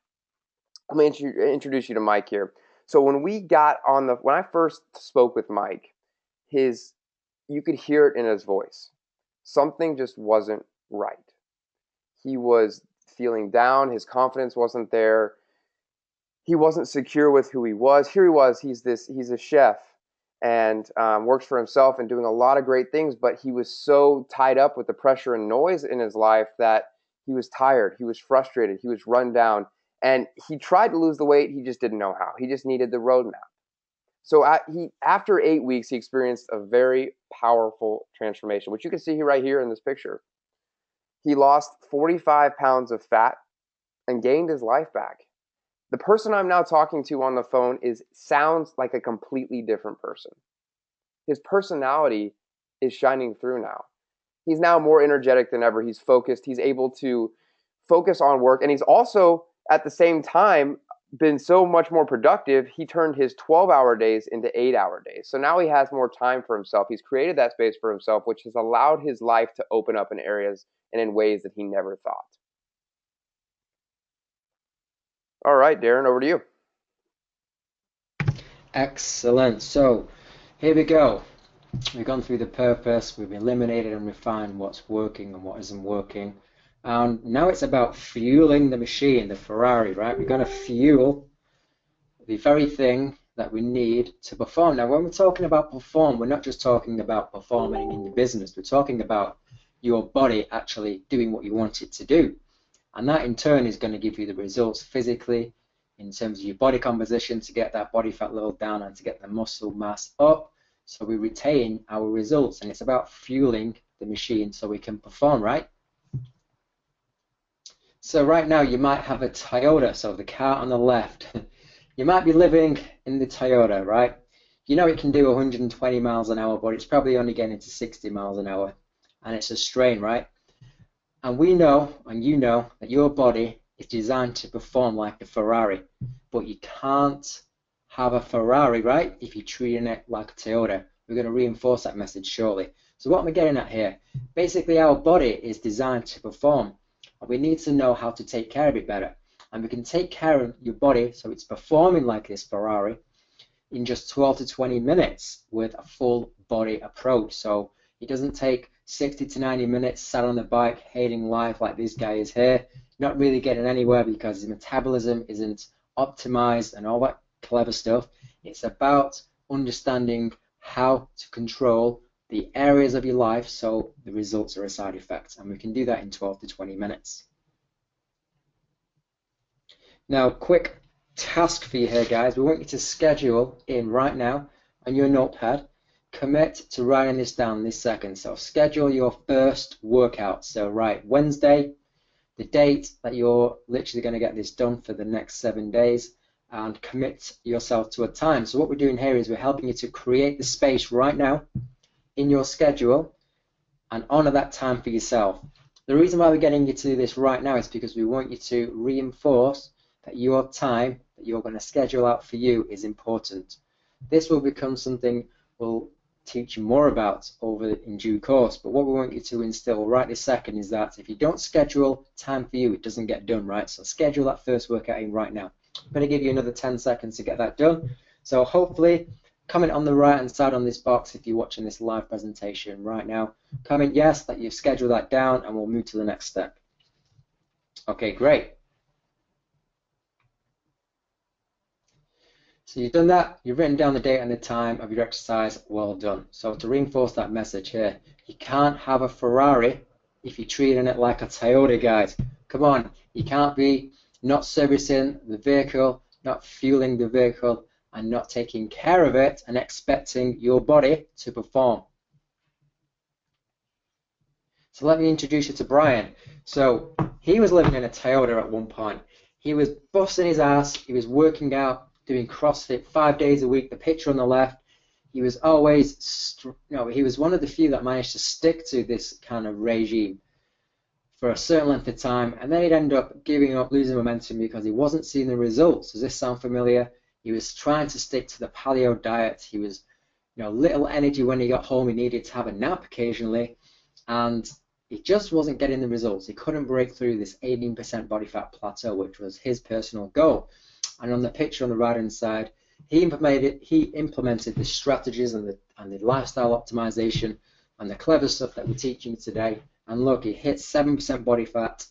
Let me introduce you to Mike here. So when I first spoke with Mike, you could hear it in his voice. Something just wasn't right. He was feeling down. His confidence wasn't there. He wasn't secure with who he was. Here he was. He's a chef and works for himself and doing a lot of great things, but he was so tied up with the pressure and noise in his life that he was tired. He was frustrated. He was run down. And he tried to lose the weight. He just didn't know how. He just needed the roadmap. So after 8 weeks, he experienced a very powerful transformation, which you can see right here in this picture. He lost 45 pounds of fat and gained his life back. The person I'm now talking to on the phone sounds like a completely different person. His personality is shining through now. He's now more energetic than ever. He's focused. He's able to focus on work. And he's also, at the same time, been so much more productive. He turned his 12-hour days into 8-hour days. So now he has more time for himself. He's created that space for himself, which has allowed his life to open up in areas and in ways that he never thought. All right, Darren, over to you. Excellent. So here we go. We've gone through the purpose. We've eliminated and refined what's working and what isn't working. And now it's about fueling the machine, the Ferrari, right? We're going to fuel the very thing that we need to perform. Now, when we're talking about perform, we're not just talking about performing in your business. We're talking about your body actually doing what you want it to do. And that in turn is going to give you the results physically in terms of your body composition to get that body fat level down and to get the muscle mass up so we retain our results. And it's about fueling the machine so we can perform, right? So right now you might have a Toyota, so the car on the left. You might be living in the Toyota, right? You know it can do 120 miles an hour, but it's probably only getting to 60 miles an hour. And it's a strain, right? And we know, and you know, that your body is designed to perform like a Ferrari. But you can't have a Ferrari, right, if you're treating it like a Toyota. We're going to reinforce that message shortly. So what am I getting at here? Basically, our body is designed to perform. And we need to know how to take care of it better. And we can take care of your body so it's performing like this Ferrari in just 12 to 20 minutes with a full body approach. So it doesn't take 60 to 90 minutes sat on the bike hating life like this guy is here, not really getting anywhere because his metabolism isn't optimized and all that clever stuff. It's about understanding how to control the areas of your life so the results are a side effect, and we can do that in 12 to 20 minutes. Now, quick task for you here, guys. We want you to schedule in right now on your notepad. Commit to writing this down this second. So schedule your first workout. So write Wednesday, the date that you're literally going to get this done for the next 7 days, and commit yourself to a time. So what we're doing here is we're helping you to create the space right now in your schedule and honor that time for yourself. The reason why we're getting you to do this right now is because we want you to reinforce that your time that you're going to schedule out for you is important. This will become something teach you more about over in due course. But what we want you to instill right this second is that if you don't schedule time for you, it doesn't get done, right? So schedule that first workout in right now. I'm going to give you another 10 seconds to get that done. So hopefully, comment on the right-hand side on this box if you're watching this live presentation right now. Comment yes that you've scheduled that down, and we'll move to the next step. Okay, great. So you've done that, you've written down the date and the time of your exercise, well done. So to reinforce that message here, you can't have a Ferrari if you're treating it like a Toyota, guys. Come on, you can't be not servicing the vehicle, not fueling the vehicle, and not taking care of it and expecting your body to perform. So let me introduce you to Brian. So he was living in a Toyota at one point. He was busting his ass, he was working out, doing CrossFit 5 days a week. The picture on the left, he was always, he was one of the few that managed to stick to this kind of regime for a certain length of time, and then he'd end up giving up, losing momentum because he wasn't seeing the results. Does this sound familiar? He was trying to stick to the paleo diet. He was, little energy when he got home. He needed to have a nap occasionally, and he just wasn't getting the results. He couldn't break through this 18% body fat plateau, which was his personal goal. And on the picture on the right-hand side, he implemented the strategies and the lifestyle optimization and the clever stuff that we're teaching today. And look, he hit 7% body fat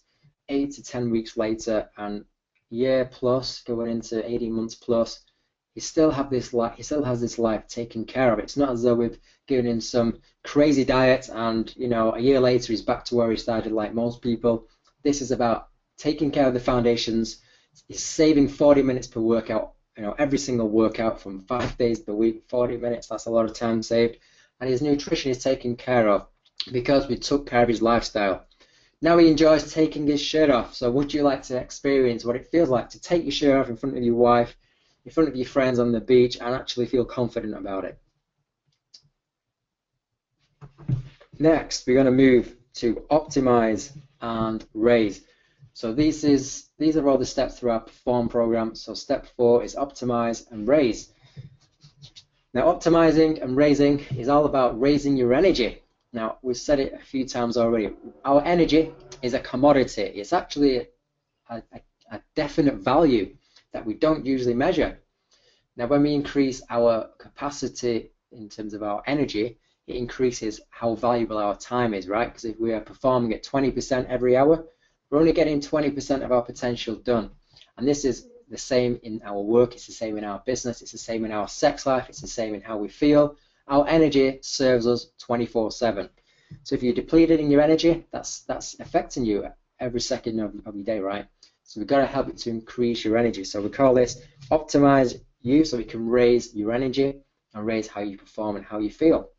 8 to 10 weeks later, and year plus, going into 18 months plus, he still has this life taken care of. It's not as though we've given him some crazy diet and a year later he's back to where he started like most people. This is about taking care of the foundations. He's saving 40 minutes per workout, every single workout from 5 days per week, 40 minutes, that's a lot of time saved. And his nutrition is taken care of because we took care of his lifestyle. Now he enjoys taking his shirt off. So would you like to experience what it feels like to take your shirt off in front of your wife, in front of your friends on the beach, and actually feel confident about it? Next, we're going to move to optimize and raise. So these are all the steps through our Perform program. So step 4 is optimize and raise. Now optimizing and raising is all about raising your energy. Now we've said it a few times already. Our energy is a commodity. It's actually a definite value that we don't usually measure. Now when we increase our capacity in terms of our energy, it increases how valuable our time is, right? Because if we are performing at 20% every hour, we're only getting 20% of our potential done. And this is the same in our work, it's the same in our business, it's the same in our sex life, it's the same in how we feel. Our energy serves us 24/7. So if you're depleted in your energy, that's affecting you every second of your day, right? So we've got to help you to increase your energy. So we call this optimize you, so we can raise your energy and raise how you perform and how you feel.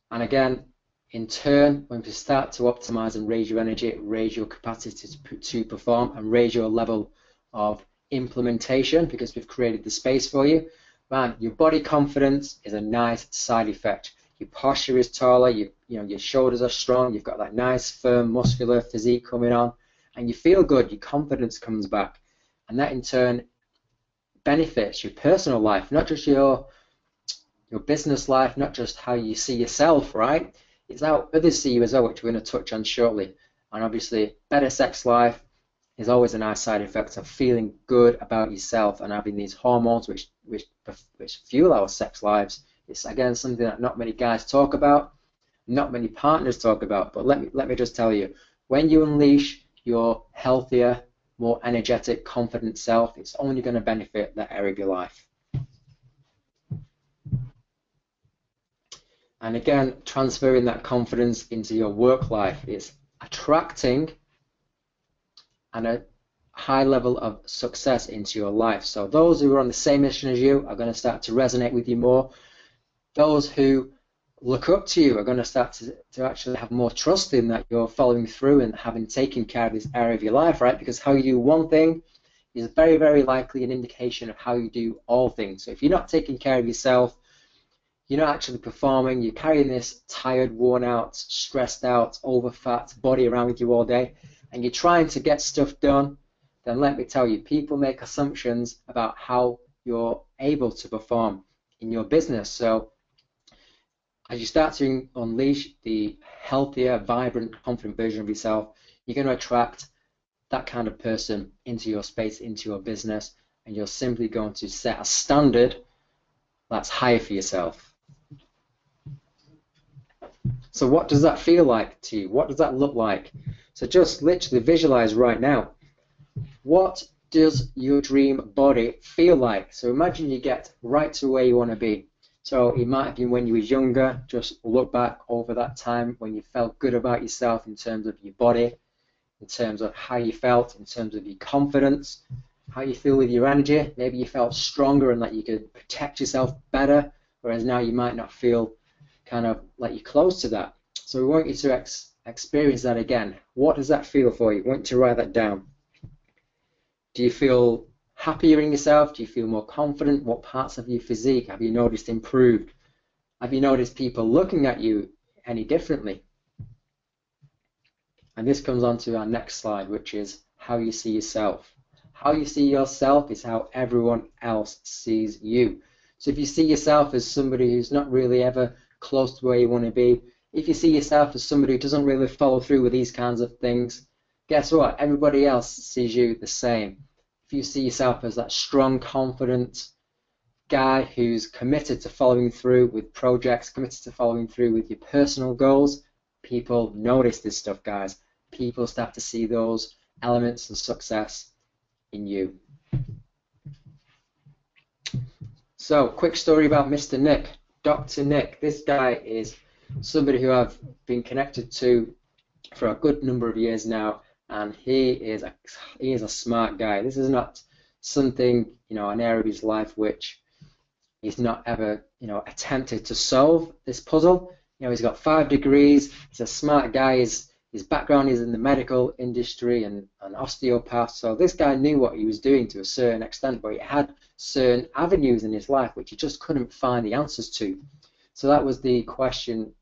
And again, in turn, when we start to optimize and raise your energy, raise your capacity to perform and raise your level of implementation, because we've created the space for you, man, your body confidence is a nice side effect. Your posture is taller, your shoulders are strong, you've got that nice, firm, muscular physique coming on, and you feel good, your confidence comes back. And that in turn benefits your personal life, not just your business life, not just how you see yourself, right? It's how others see you as well, which we're going to touch on shortly. And obviously, better sex life is always a nice side effect of feeling good about yourself and having these hormones which fuel our sex lives. It's again something that not many guys talk about, not many partners talk about. But let me just tell you, when you unleash your healthier, more energetic, confident self, it's only going to benefit that area of your life. And again, transferring that confidence into your work life is attracting a high level of success into your life. So those who are on the same mission as you are going to start to resonate with you more. Those who look up to you are going to start to actually have more trust in that you're following through and having taken care of this area of your life, right? Because how you do one thing is very, very likely an indication of how you do all things. So if you're not taking care of yourself, you're not actually performing, you're carrying this tired, worn out, stressed out, over fat body around with you all day, and you're trying to get stuff done, then let me tell you, people make assumptions about how you're able to perform. in your business. So as you start to unleash the healthier, vibrant, confident version of yourself, you're going to attract that kind of person into your space, into your business, and you're simply going to set a standard that's higher for yourself. So what does that feel like to you? What does that look like? So just literally visualize right now. What does your dream body feel like? So imagine you get right to where you want to be. So it might have been when you were younger. Just look back over that time when you felt good about yourself in terms of your body, in terms of how you felt, in terms of your confidence, how you feel with your energy. Maybe you felt stronger and that you could protect yourself better, whereas now you might not feel kind of like you're close to that. So we want you to experience that again. What does that feel for you? I want you to write that down. Do you feel happier in yourself? Do you feel more confident? What parts of your physique have you noticed improved? Have you noticed people looking at you any differently? And this comes on to our next slide, which is how you see yourself. How you see yourself is how everyone else sees you. So if you see yourself as somebody who's not really ever close to where you want to be, if you see yourself as somebody who doesn't really follow through with these kinds of things, guess what? Everybody else sees you the same. If you see yourself as that strong, confident guy who's committed to following through with projects, committed to following through with your personal goals, people notice this stuff, guys. People start to see those elements of success in you. So, quick story about Mr. Nick, Dr. Nick. This guy is somebody who I've been connected to for a good number of years now, and he is a smart guy. This is not something, an area of his life which he's not ever, attempted to solve this puzzle. He's got 5 degrees. He's a smart guy. His background is in the medical industry and an osteopath. So this guy knew what he was doing to a certain extent, but he had certain avenues in his life which he just couldn't find the answers to. So that was the question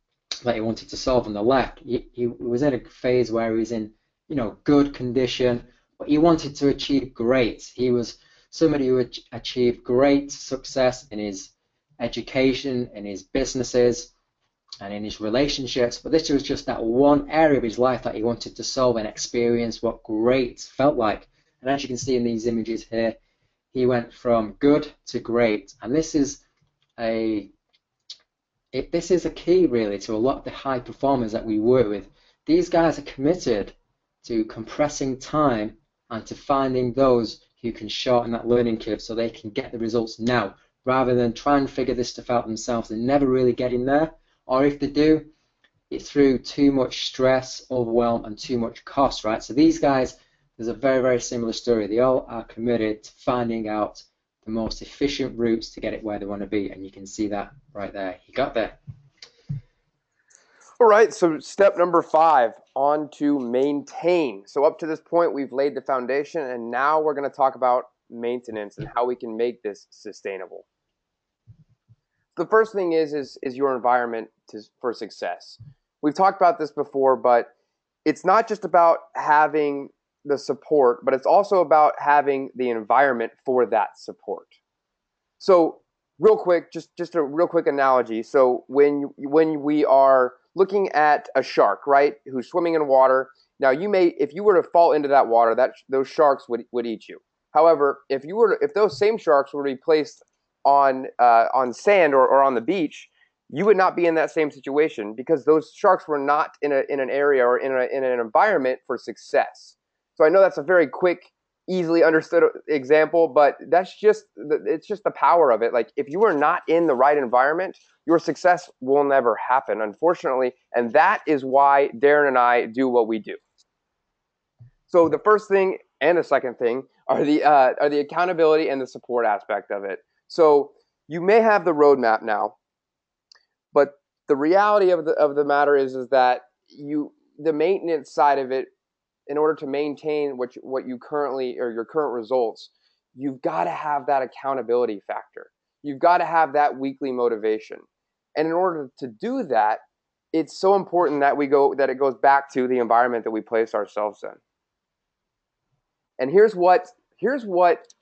that he wanted to solve on the left. He was in a phase where he was in, good condition, but he wanted to achieve great. He was somebody who had achieved great success in his education, in his businesses, and in his relationships, but this was just that one area of his life that he wanted to solve and experience what great felt like. And as you can see in these images here, he went from good to great. And this is a key really to a lot of the high performers that we work with. These guys are committed to compressing time and to finding those who can shorten that learning curve so they can get the results now, rather than try and figure this stuff out themselves and never really getting there. Or if they do, it's through too much stress, overwhelm, and too much cost, right? So these guys, there's a very, very similar story. They all are committed to finding out the most efficient routes to get it where they want to be, and you can see that right there. He got there. All right, so step number 5, on to maintain. So up to this point, we've laid the foundation, and now we're going to talk about maintenance and how we can make this sustainable. The first thing is your environment for success. We've talked about this before, but it's not just about having the support, but it's also about having the environment for that support. So real quick, just a real quick analogy. So when we are looking at a shark, right, who's swimming in water, now if you were to fall into that water, those sharks would eat you. However, if those same sharks were to be placed on sand or on the beach, you would not be in that same situation because those sharks were not in an area or in an environment for success. So I know that's a very quick, easily understood example, but it's just the power of it. Like if you are not in the right environment, your success will never happen, unfortunately, and that is why Darren and I do what we do. So the first thing and the second thing are the accountability and the support aspect of it. So you may have the roadmap now, but the reality of the matter is that the maintenance side of it, in order to maintain what you currently or your current results, you've got to have that accountability factor. You've got to have that weekly motivation, and in order to do that, it's so important that it goes back to the environment that we place ourselves in. And here's what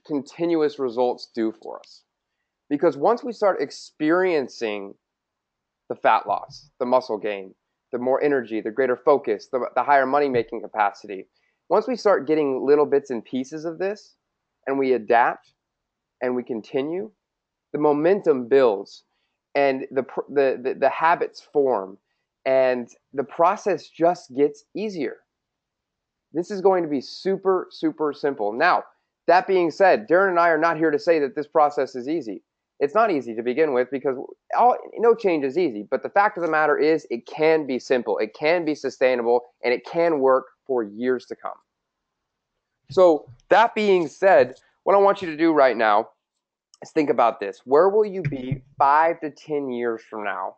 continuous results do for us. Because once we start experiencing the fat loss, the muscle gain, the more energy, the greater focus, the higher money making capacity, once we start getting little bits and pieces of this and we adapt and we continue, the momentum builds and the habits form and the process just gets easier. This is going to be super, super simple. Now, that being said, Darren and I are not here to say that this process is easy. It's not easy to begin with because no change is easy. But the fact of the matter is it can be simple, it can be sustainable, and it can work for years to come. So that being said, what I want you to do right now is think about this. Where will you be 5 to 10 years from now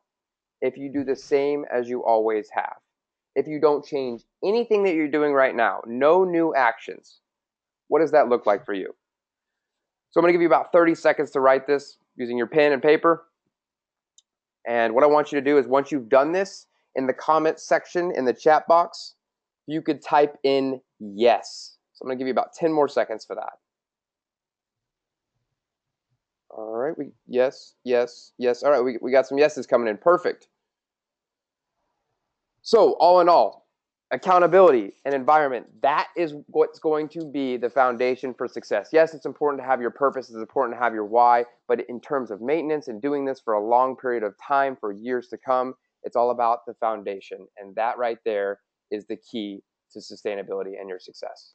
if you do the same as you always have? If you don't change anything that you're doing right now, no new actions, what does that look like for you? So I'm going to give you about 30 seconds to write this using your pen and paper. And what I want you to do is once you've done this, in the comment section in the chat box, you could type in yes. So I'm going to give you about 10 more seconds for that. All right, yes, yes, yes. All right, we got some yeses coming in. Perfect. So all in all, accountability and environment, that is what's going to be the foundation for success. Yes, it's important to have your purpose, it's important to have your why, but in terms of maintenance and doing this for a long period of time, for years to come, it's all about the foundation. And that right there is the key to sustainability and your success.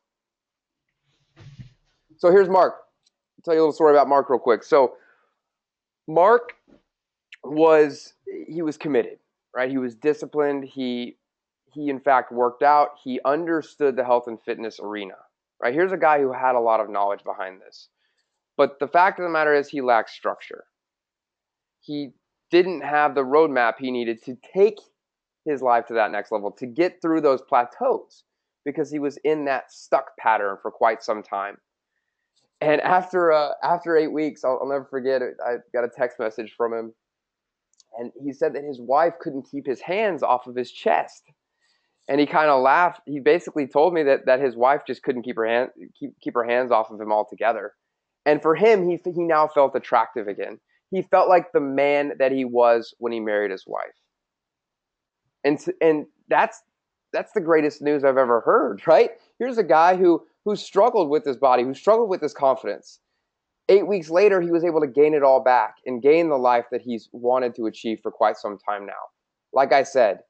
So here's Mark. I'll tell you a little story about Mark real quick. So Mark was committed, right? He was disciplined. He in fact worked out. He understood the health and fitness arena, right? Here's a guy who had a lot of knowledge behind this. But the fact of the matter is he lacked structure. He didn't have the roadmap he needed to take his life to that next level, to get through those plateaus, because he was in that stuck pattern for quite some time. And after 8 weeks, I'll never forget it, I got a text message from him, and he said that his wife couldn't keep his hands off of his chest. And he kind of laughed. He basically told me that his wife just couldn't keep her hands off of him altogether. And for him, he now felt attractive again. He felt like the man that he was when he married his wife. And that's the greatest news I've ever heard, right? Here's a guy who struggled with his body, who struggled with his confidence. 8 weeks later, he was able to gain it all back and gain the life that he's wanted to achieve for quite some time now. Like I said,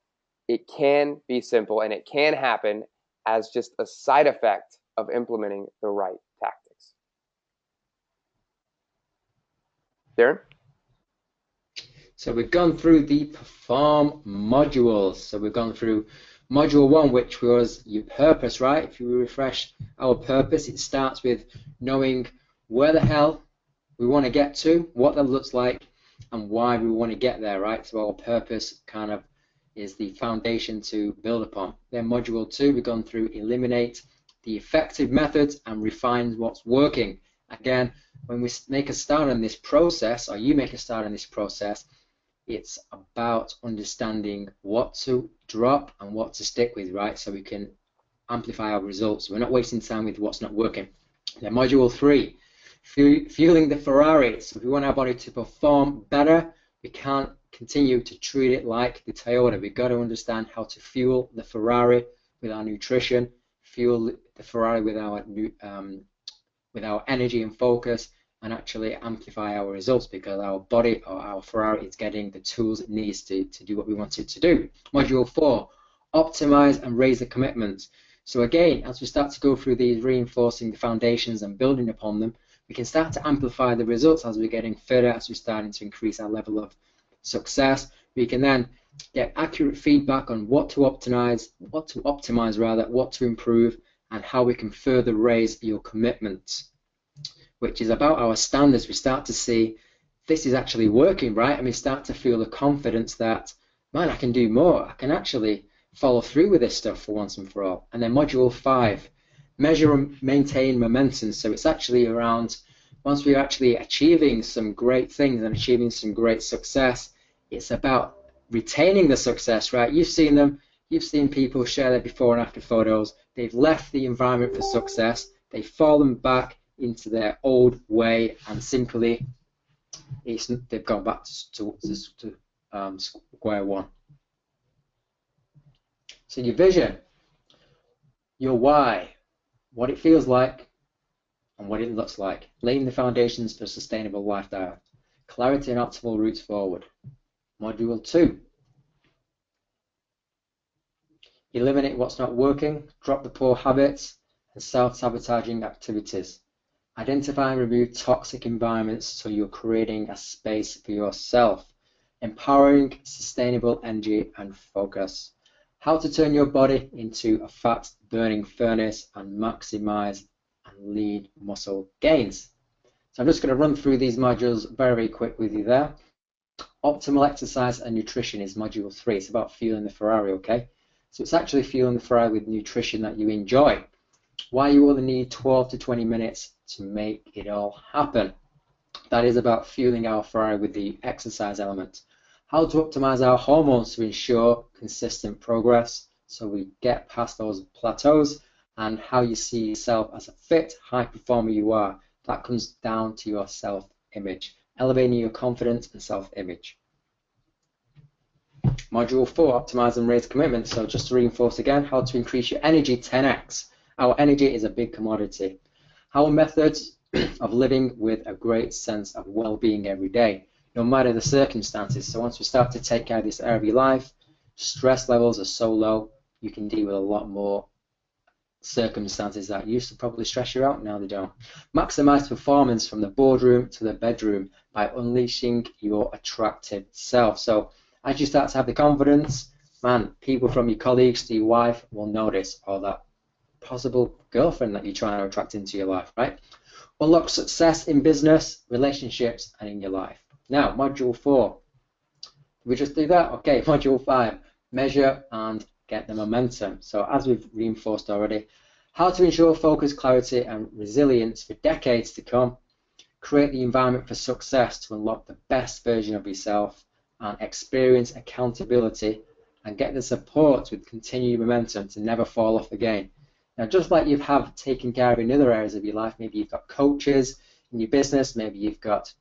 it can be simple and it can happen as just a side effect of implementing the right tactics. Darren? So we've gone through the perform modules. So we've gone through module 1, which was your purpose, right? If you refresh our purpose, it starts with knowing where the hell we want to get to, what that looks like, and why we want to get there, right? So our purpose kind of is the foundation to build upon. Then module 2, we've gone through eliminate the effective methods and refine what's working. Again, when we make a start on this process, or you make a start on this process, it's about understanding what to drop and what to stick with, right? So we can amplify our results. We're not wasting time with what's not working. Then module 3, fueling the Ferrari. So if we want our body to perform better, we can't continue to treat it like the Toyota. We've got to understand how to fuel the Ferrari with our nutrition, fuel the Ferrari with our energy and focus, and actually amplify our results, because our body or our Ferrari is getting the tools it needs to do what we want it to do. Module 4, optimize and raise the commitments. So again, as we start to go through these, reinforcing the foundations and building upon them, we can start to amplify the results as we're getting fitter, as we're starting to increase our level of success. We can then get accurate feedback on what to optimize, what to improve, and how we can further raise your commitments, which is about our standards. We start to see this is actually working, right? And we start to feel the confidence that, man, I can do more. I can actually follow through with this stuff for once and for all. And then module 5, measure and maintain momentum. So it's actually around, once we're actually achieving some great things and achieving some great success, it's about retaining the success, right? You've seen them. You've seen people share their before and after photos. They've left the environment for success. They've fallen back into their old way and simply they've gone back to square one. So your vision, your why, what it feels like, and what it looks like, laying the foundations for a sustainable lifestyle, clarity and optimal routes forward. Module 2, eliminate what's not working, drop the poor habits and self-sabotaging activities. Identify and remove toxic environments so you're creating a space for yourself. Empowering sustainable energy and focus. How to turn your body into a fat-burning furnace and maximize and lead muscle gains. So I'm just going to run through these modules very quick with you there. Optimal exercise and nutrition is module 3. It's about fueling the Ferrari, okay? So it's actually fueling the Ferrari with nutrition that you enjoy. Why you only need 12 to 20 minutes to make it all happen. That is about fueling our Ferrari with the exercise element. How to optimize our hormones to ensure consistent progress so we get past those plateaus, and how you see yourself as a fit, high performer you are. That comes down to your self-image, elevating your confidence and self-image. Module 4, optimize and raise commitment. So just to reinforce again, how to increase your energy 10x. Our energy is a big commodity. Our methods of living with a great sense of well-being every day, no matter the circumstances. So once we start to take care of this area of your life, stress levels are so low, you can deal with a lot more circumstances that used to probably stress you out, now they don't. Maximize performance from the boardroom to the bedroom by unleashing your attractive self. So as you start to have the confidence, man, people from your colleagues to your wife will notice, or that possible girlfriend that you're trying to attract into your life, right? Unlock success in business, relationships, and in your life. Now, module 4. Did we just do that? Okay, module 5. Measure and get the momentum. So as we've reinforced already, how to ensure focus, clarity, and resilience for decades to come. Create the environment for success to unlock the best version of yourself and experience accountability and get the support with continued momentum to never fall off again. Now, just like you have taken care of in other areas of your life, maybe you've got coaches in your business, maybe you've got,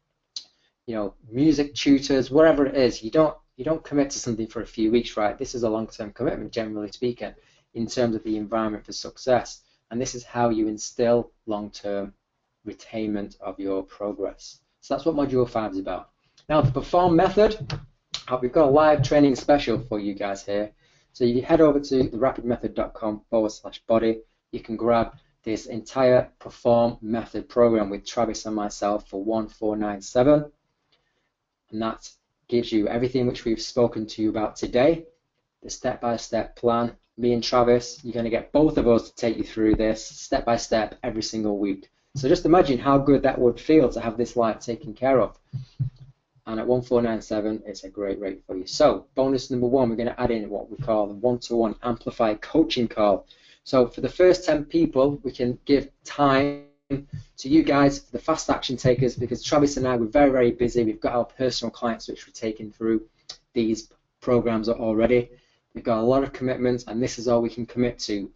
music tutors, whatever it is, you don't commit to something for a few weeks, right? This is a long-term commitment, generally speaking, in terms of the environment for success. And this is how you instill long-term retainment of your progress. So that's what module 5 is about. Now, the perform method, we've got a live training special for you guys here. So you head over to therapidmethod.com/body. You can grab this entire perform method program with Travis and myself for $1,497. And that gives you everything which we've spoken to you about today, the step-by-step plan. Me and Travis, you're going to get both of us to take you through this step-by-step every single week. So just imagine how good that would feel to have this life taken care of. And at $1,497, it's a great rate for you. So bonus number 1, we're going to add in what we call the one-to-one amplified coaching call. So for the first 10 people, we can give time to you guys, the fast action takers, because Travis and I, we're very, very busy. We've got our personal clients which we're taking through these programs already. We've got a lot of commitments, and this is all we can commit to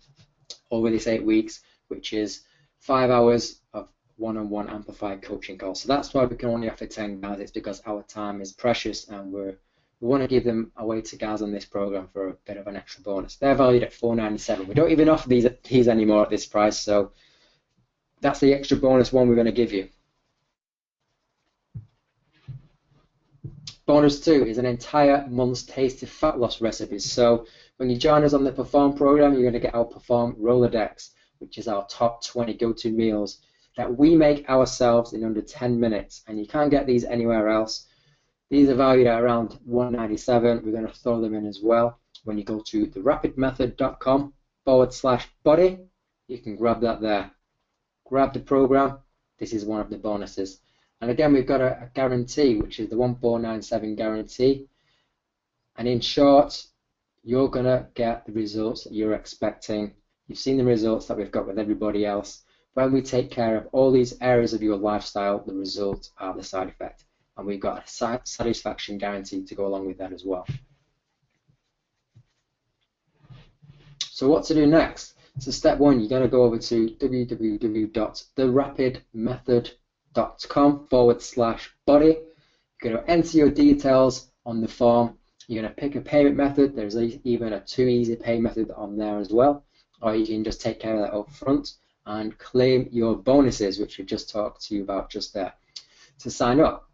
over this 8 weeks, which is 5 hours of one-on-one amplified coaching calls. So that's why we can only offer 10 guys. It's because our time is precious, and we want to give them away to guys on this program for a bit of an extra bonus. They're valued at $497. We don't even offer these anymore at this price, so that's the extra bonus one we're going to give you. Bonus 2 is an entire month's tasty fat loss recipes. So when you join us on the Perform program, you're going to get our Perform Rolodex, which is our top 20 go-to meals that we make ourselves in under 10 minutes. And you can't get these anywhere else. These are valued at around $197. We're going to throw them in as well. When you go to therapidmethod.com/body, you can grab that there. Grab the program. This is one of the bonuses. And again, we've got a guarantee, which is the 1497 guarantee. And in short, you're going to get the results that you're expecting. You've seen the results that we've got with everybody else. When we take care of all these areas of your lifestyle, the results are the side effect. And we've got a satisfaction guarantee to go along with that as well. So what to do next? So step 1, you're going to go over to www.therapidmethod.com/body. You're going to enter your details on the form. You're going to pick a payment method. There's even a too easy pay method on there as well. Or you can just take care of that up front and claim your bonuses, which we've just talked to you about just there, to sign up.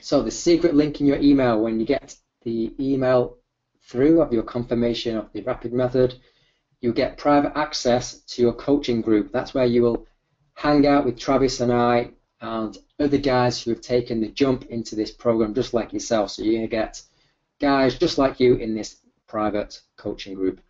So the secret link in your email, when you get the email through of your confirmation of the rapid method, you get private access to your coaching group. That's where you will hang out with Travis and I and other guys who have taken the jump into this program just like yourself. So you're going to get guys just like you in this private coaching group.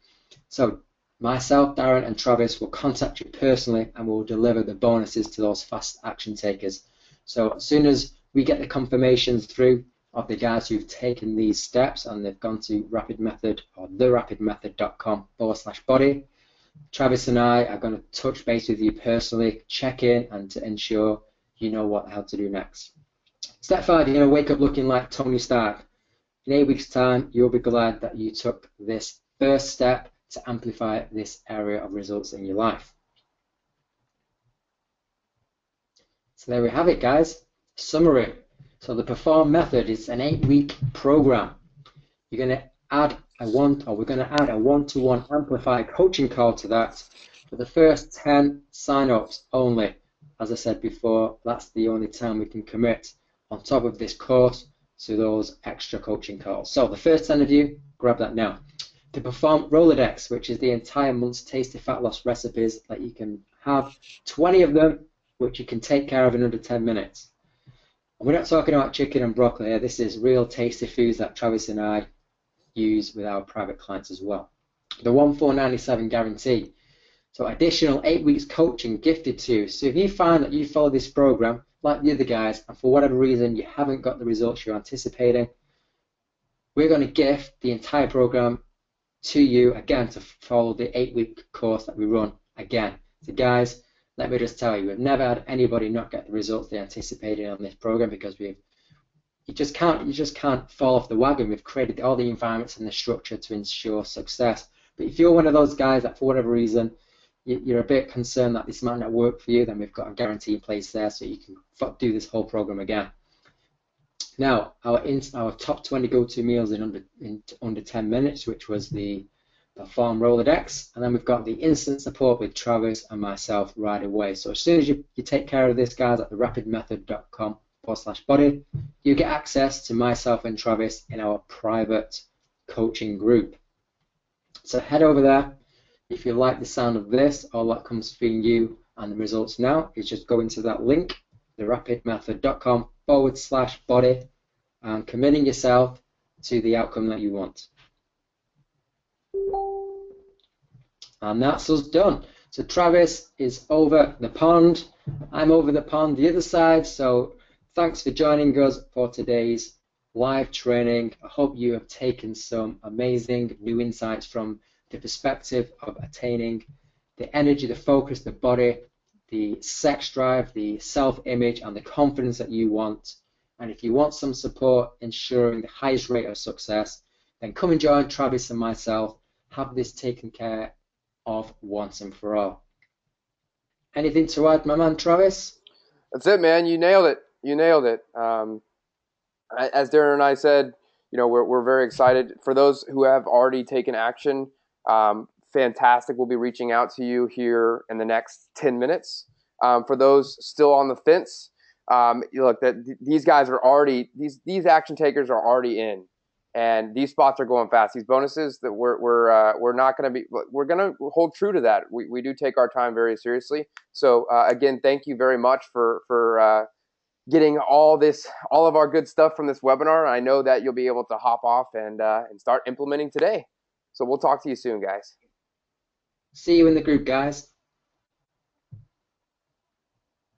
So myself, Darren, and Travis will contact you personally and we'll deliver the bonuses to those fast action takers. So as soon as we get the confirmations through of the guys who've taken these steps and they've gone to Rapid Method or therapidmethod.com/body, Travis and I are going to touch base with you personally, check in, and to ensure you know what the hell to do next. Step 5, you're going to wake up looking like Tony Stark. In 8 weeks' time, you'll be glad that you took this first step to amplify this area of results in your life. So there we have it, guys. Summary. So the Perform method is an 8-week program. You're going to add we're going to add a one-to-one amplified coaching call to that for the first 10 sign-ups only. As I said before, that's the only time we can commit on top of this course to those extra coaching calls. So the first 10 of you, grab that now. The Perform Rolodex, which is the entire month's tasty fat loss recipes that you can have, 20 of them, which you can take care of in under 10 minutes. And we're not talking about chicken and broccoli here. This is real tasty foods that Travis and I use with our private clients as well. The 1497 guarantee. So additional 8 weeks coaching gifted to you. So if you find that you follow this program like the other guys and for whatever reason you haven't got the results you're anticipating, we're going to gift the entire program to you again to follow the 8-week course that we run again. So guys, let me just tell you, we've never had anybody not get the results they anticipated on this program because you just can't fall off the wagon. We've created all the environments and the structure to ensure success. But if you're one of those guys that for whatever reason you're a bit concerned that this might not work for you, then we've got a guarantee in place there so you can do this whole program again. Now, our top 20 go-to meals in under 10 minutes, which was the Perform Rolodex, and then we've got the instant support with Travis and myself right away. So as soon as you take care of this, guys, at the rapidmethod.com/body, you get access to myself and Travis in our private coaching group. So head over there. If you like the sound of this, all that comes between you and the results now is just go into that link, therapidmethod.com/body, and committing yourself to the outcome that you want. And that's us done. So Travis is over the pond. I'm over the pond the other side. So thanks for joining us for today's live training. I hope you have taken some amazing new insights from the perspective of attaining the energy, the focus, the body, the sex drive, the self-image, and the confidence that you want. And if you want some support ensuring the highest rate of success, then come and join Travis and myself. Have this taken care of once and for all. Anything to add, my man Travis? That's it, man. You nailed it. You nailed it. As Darren and I said, we're very excited. For those who have already taken action, fantastic. We'll be reaching out to you here in the next 10 minutes. For those still on the fence, look, these guys are already these action takers are already in, and these spots are going fast. These bonuses that we're not going to be. We're going to hold true to that. We do take our time very seriously. So again, thank you very much for getting all of our good stuff from this webinar. I know that you'll be able to hop off and start implementing today. So we'll talk to you soon, guys. See you in the group, guys.